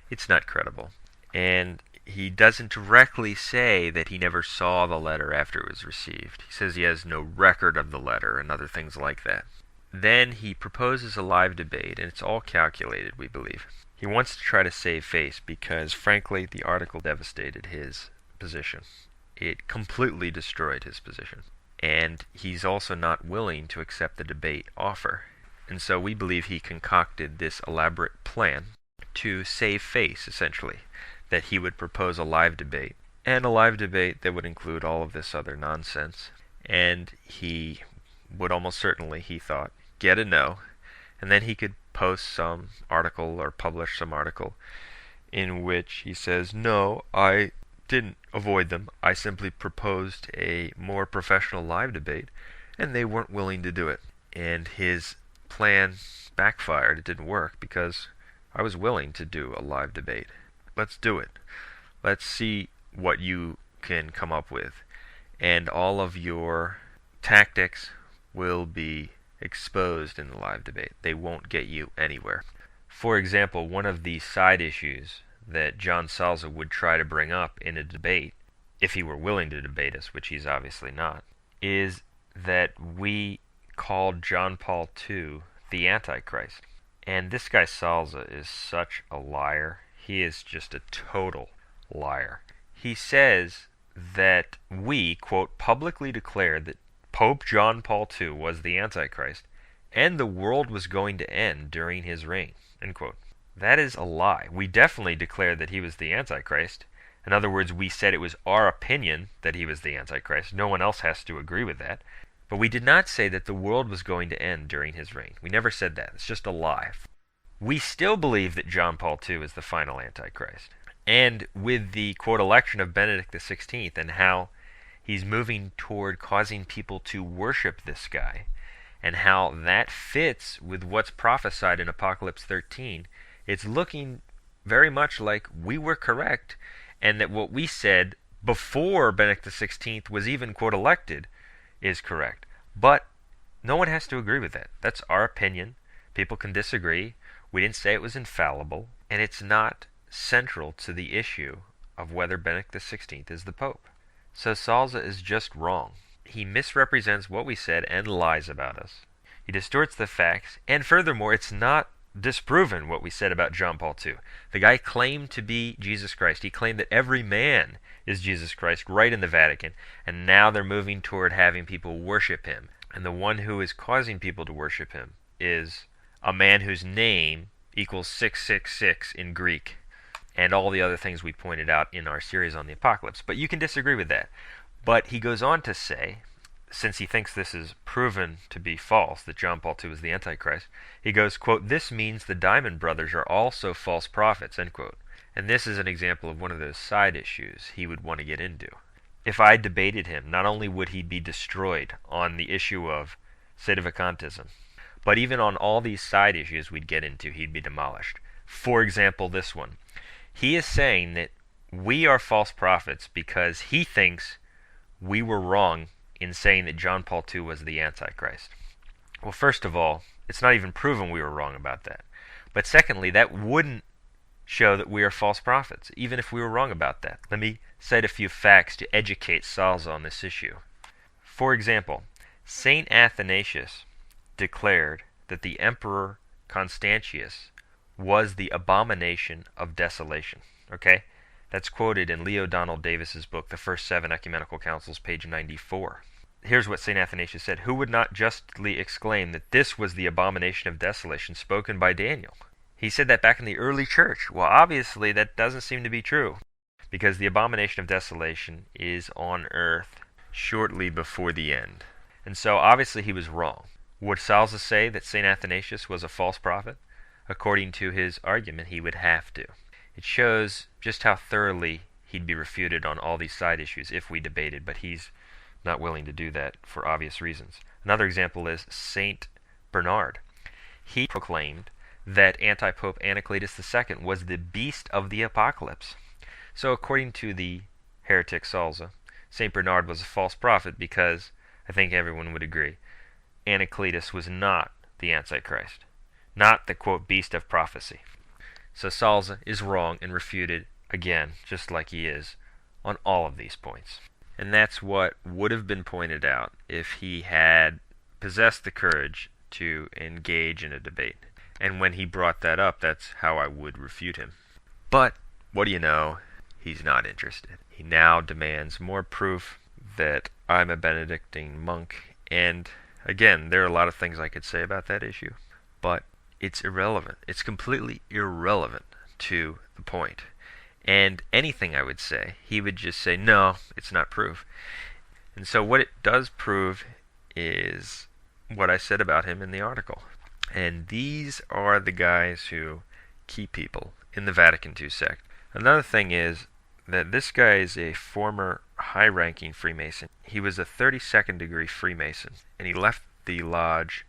It's not credible. And he doesn't directly say that he never saw the letter after it was received. He says he has no record of the letter and other things like that. Then he proposes a live debate, and it's all calculated, we believe. He wants to try to save face because, frankly, the article devastated his position. It completely destroyed his position. And he's also not willing to accept the debate offer. And so we believe he concocted this elaborate plan to save face, essentially, that he would propose a live debate. And a live debate that would include all of this other nonsense. And he would almost certainly, he thought, get a no. And then he could post some article or publish some article in which he says, no, I didn't avoid them. I simply proposed a more professional live debate, and they weren't willing to do it. And his plan backfired. It didn't work because I was willing to do a live debate. Let's do it. Let's see what you can come up with. And all of your tactics will be exposed in the live debate. They won't get you anywhere. For example, one of the side issues that John Salza would try to bring up in a debate, if he were willing to debate us, which he's obviously not, is that we called John Paul II the Antichrist. And this guy Salza is such a liar. He is just a total liar. He says that we, quote, publicly declared that Pope John Paul II was the Antichrist, and the world was going to end during his reign, end quote. That is a lie. We definitely declared that he was the Antichrist. In other words, we said it was our opinion that he was the Antichrist. No one else has to agree with that. But we did not say that the world was going to end during his reign. We never said that. It's just a lie. We still believe that John Paul II is the final Antichrist. And with the, quote, election of Benedict XVI and how he's moving toward causing people to worship this guy, and how that fits with what's prophesied in Apocalypse 13, it's looking very much like we were correct, and that what we said before Benedict XVI was even, quote, elected is correct. But no one has to agree with that. That's our opinion. People can disagree. We didn't say it was infallible, and it's not central to the issue of whether Benedict XVI is the Pope. So Salza is just wrong. He misrepresents what we said and lies about us. He distorts the facts, and furthermore, it's not disproven what we said about John Paul II. The guy claimed to be Jesus Christ. He claimed that every man is Jesus Christ right in the Vatican, and now they're moving toward having people worship him. And the one who is causing people to worship him is a man whose name equals 666 in Greek, and all the other things we pointed out in our series on the Apocalypse. But you can disagree with that. But he goes on to say, since he thinks this is proven to be false, that John Paul II is the Antichrist, he goes, quote, this means the Diamond Brothers are also false prophets, end quote. And this is an example of one of those side issues he would want to get into. If I debated him, not only would he be destroyed on the issue of Sedevacantism, but even on all these side issues we'd get into, he'd be demolished. For example, this one. He is saying that we are false prophets because he thinks we were wrong in saying that John Paul II was the Antichrist. Well, first of all, it's not even proven we were wrong about that. But secondly, that wouldn't show that we are false prophets, even if we were wrong about that. Let me cite a few facts to educate Salza on this issue. For example, St. Athanasius declared that the Emperor Constantius was the abomination of desolation. Okay? That's quoted in Leo Donald Davis's book, The First Seven Ecumenical Councils, page 94. Here's what St. Athanasius said. Who would not justly exclaim that this was the abomination of desolation spoken by Daniel? He said that back in the early church. Well, obviously that doesn't seem to be true, because the abomination of desolation is on earth shortly before the end. And so obviously he was wrong. Would Salza say that St. Athanasius was a false prophet? According to his argument, he would have to. It shows just how thoroughly he'd be refuted on all these side issues if we debated, but he's not willing to do that for obvious reasons. Another example is Saint Bernard. He proclaimed that antipope Anacletus II was the beast of the apocalypse. So according to the heretic Salza, Saint Bernard was a false prophet because, I think everyone would agree, Anacletus was not the Antichrist, not the, quote, beast of prophecy. So Salza is wrong and refuted again, just like he is on all of these points. And that's what would have been pointed out if he had possessed the courage to engage in a debate. And when he brought that up, that's how I would refute him. But, what do you know? He's not interested. He now demands more proof that I'm a Benedictine monk. And, again, there are a lot of things I could say about that issue. But it's irrelevant. It's completely irrelevant to the point. And anything I would say, he would just say, no, it's not proof. And so what it does prove is what I said about him in the article. And these are the guys who keep people in the Vatican II sect. Another thing is that this guy is a former high-ranking Freemason. He was a 32nd degree Freemason, and he left the lodge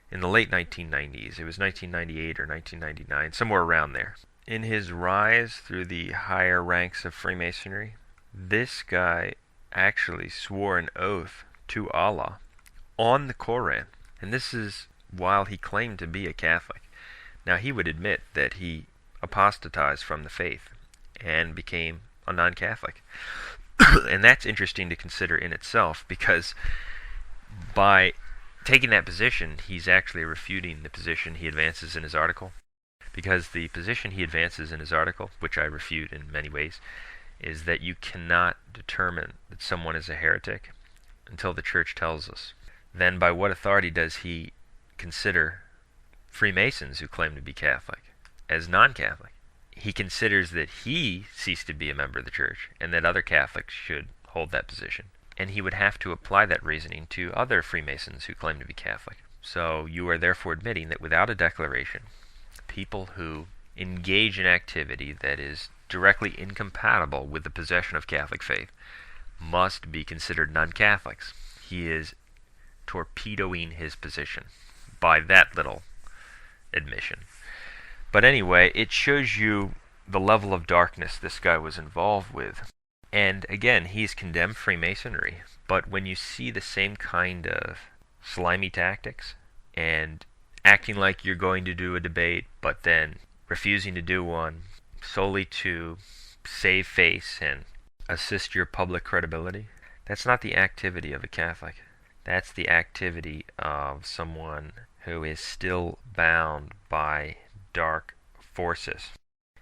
in the late 1990s. It was 1998 or 1999, somewhere around there. In his rise through the higher ranks of Freemasonry, this guy actually swore an oath to Allah on the Koran. And this is while he claimed to be a Catholic. Now, he would admit that he apostatized from the faith and became a non-Catholic. And that's interesting to consider in itself, because by taking that position, he's actually refuting the position he advances in his article. Because the position he advances in his article, which I refute in many ways, is that you cannot determine that someone is a heretic until the church tells us. Then by what authority does he consider Freemasons who claim to be Catholic as non-Catholic? He considers that he ceased to be a member of the church and that other Catholics should hold that position. And he would have to apply that reasoning to other Freemasons who claim to be Catholic. So you are therefore admitting that without a declaration, people who engage in activity that is directly incompatible with the possession of Catholic faith must be considered non-Catholics. He is torpedoing his position by that little admission. But anyway, it shows you the level of darkness this guy was involved with. And again, he's condemned Freemasonry, but when you see the same kind of slimy tactics and acting like you're going to do a debate, but then refusing to do one solely to save face and assist your public credibility, that's not the activity of a Catholic. That's the activity of someone who is still bound by dark forces.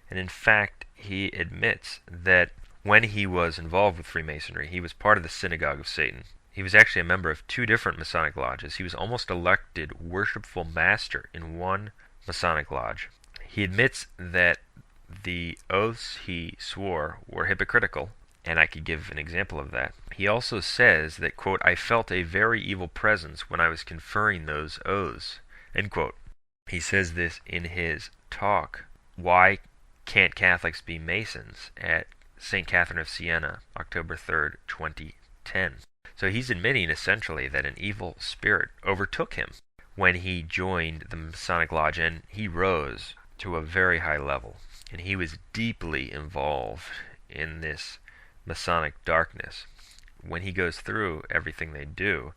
And in fact, he admits that when he was involved with Freemasonry, he was part of the Synagogue of Satan. He was actually a member of two different Masonic lodges. He was almost elected worshipful master in one Masonic lodge. He admits that the oaths he swore were hypocritical, and I could give an example of that. He also says that, quote, I felt a very evil presence when I was conferring those oaths, end quote. He says this in his talk, Why Can't Catholics Be Masons? At St. Catherine of Siena, October 3rd, 2010. So he's admitting essentially that an evil spirit overtook him when he joined the Masonic Lodge, and he rose to a very high level. And he was deeply involved in this Masonic darkness. When he goes through everything they do,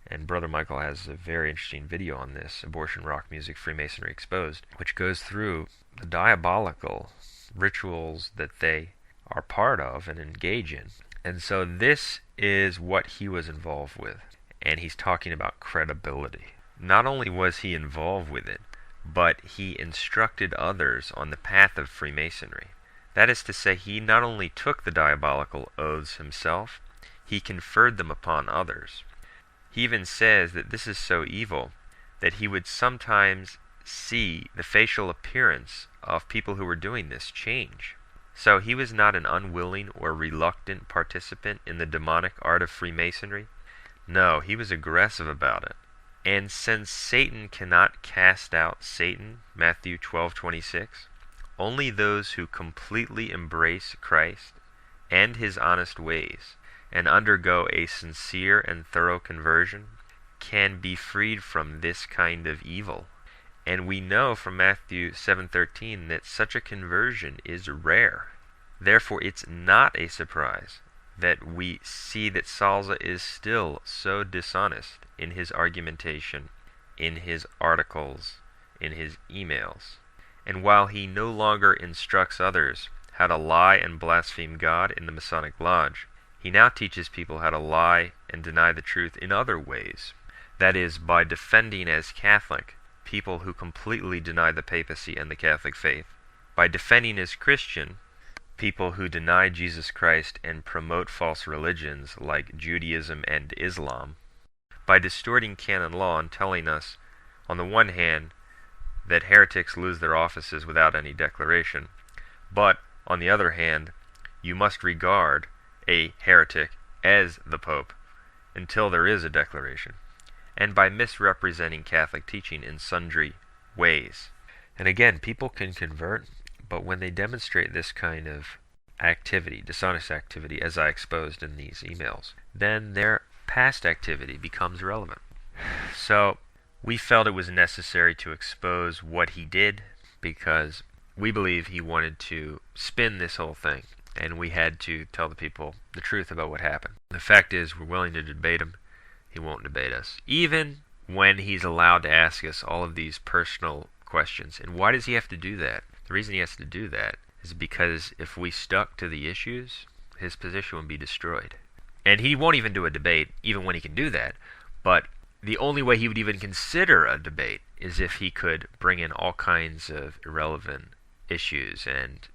and Brother Michael has a very interesting video on this, Abortion, Rock Music, Freemasonry Exposed, which goes through the diabolical rituals that they are part of and engage in. And so this is what he was involved with. And he's talking about credibility. Not only was he involved with it, but he instructed others on the path of Freemasonry. That is to say, he not only took the diabolical oaths himself, he conferred them upon others. He even says that this is so evil that he would sometimes see the facial appearance of people who were doing this change. So he was not an unwilling or reluctant participant in the demonic art of Freemasonry. No, he was aggressive about it. And since Satan cannot cast out Satan, Matthew 12:26, only those who completely embrace Christ and his honest ways and undergo a sincere and thorough conversion can be freed from this kind of evil. And we know from Matthew 7:13 that such a conversion is rare. Therefore, it's not a surprise that we see that Salza is still so dishonest in his argumentation, in his articles, in his emails. And while he no longer instructs others how to lie and blaspheme God in the Masonic Lodge, he now teaches people how to lie and deny the truth in other ways. That is, by defending as Catholic people who completely deny the papacy and the Catholic faith, by defending as Christian people who deny Jesus Christ and promote false religions like Judaism and Islam, by distorting canon law and telling us, on the one hand, that heretics lose their offices without any declaration, But, on the other hand, you must regard a heretic as the Pope until there is a declaration, and by misrepresenting Catholic teaching in sundry ways. And again, people can convert, but when they demonstrate this kind of activity, dishonest activity, as I exposed in these emails, then their past activity becomes relevant. So we felt it was necessary to expose what he did because we believe he wanted to spin this whole thing, and we had to tell the people the truth about what happened. The fact is, we're willing to debate him. He won't debate us, even when he's allowed to ask us all of these personal questions. And why does he have to do that? The reason he has to do that is because if we stuck to the issues, his position would be destroyed. And he won't even do a debate, even when he can do that. But the only way he would even consider a debate is if he could bring in all kinds of irrelevant issues and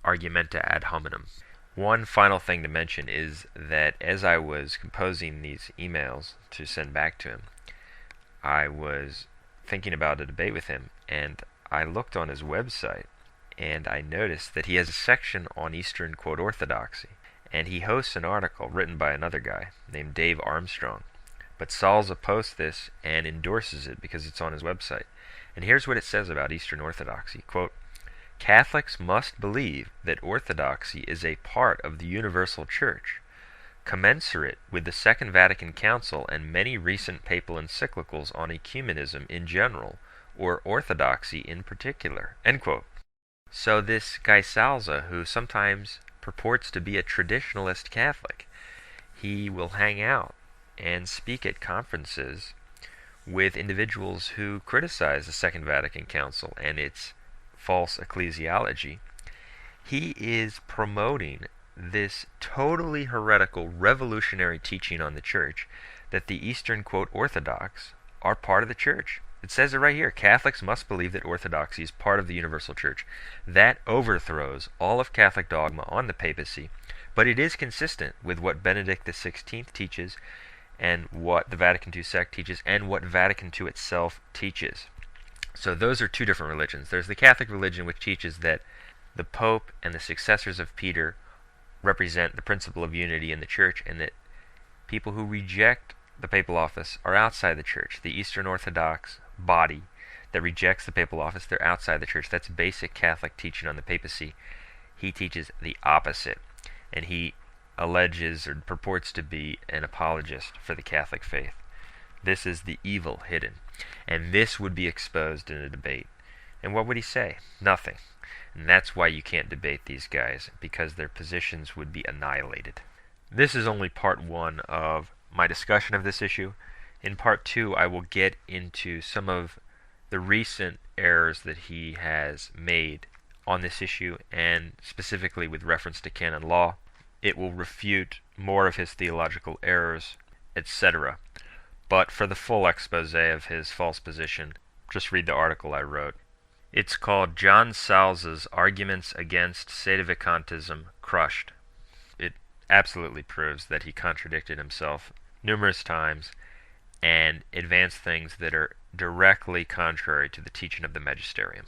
argumenta ad hominem. One final thing to mention is that as I was composing these emails to send back to him, I was thinking about a debate with him, and I looked on his website, and I noticed that he has a section on Eastern, quote, Orthodoxy, and he hosts an article written by another guy named Dave Armstrong. But Salza posts this and endorses it because it's on his website. And here's what it says about Eastern Orthodoxy, quote, Catholics must believe that Orthodoxy is a part of the universal church, commensurate with the Second Vatican Council and many recent papal encyclicals on ecumenism in general, or Orthodoxy in particular, end quote. So this guy Salza, who sometimes purports to be a traditionalist Catholic, he will hang out and speak at conferences with individuals who criticize the Second Vatican Council and its false ecclesiology. He is promoting this totally heretical, revolutionary teaching on the church that the Eastern, quote, Orthodox are part of the church. It says it right here. Catholics must believe that Orthodoxy is part of the universal church. That overthrows all of Catholic dogma on the papacy, but it is consistent with what Benedict XVI teaches and what the Vatican II sect teaches and what Vatican II itself teaches. So those are two different religions. There's the Catholic religion, which teaches that the Pope and the successors of Peter represent the principle of unity in the church, and that people who reject the papal office are outside the church. The Eastern Orthodox body that rejects the papal office, they're outside the church. That's basic Catholic teaching on the papacy. He teaches the opposite, and he alleges or purports to be an apologist for the Catholic faith. This is the evil hidden, and this would be exposed in a debate. And what would he say? Nothing. And that's why you can't debate these guys, because their positions would be annihilated. This is only part one of my discussion of this issue. In part two, I will get into some of the recent errors that he has made on this issue, and specifically with reference to canon law. It will refute more of his theological errors, etc. But for the full expose of his false position, just read the article I wrote. It's called John Salza's Arguments Against Sedevacantism Crushed. It absolutely proves that he contradicted himself numerous times and advanced things that are directly contrary to the teaching of the magisterium.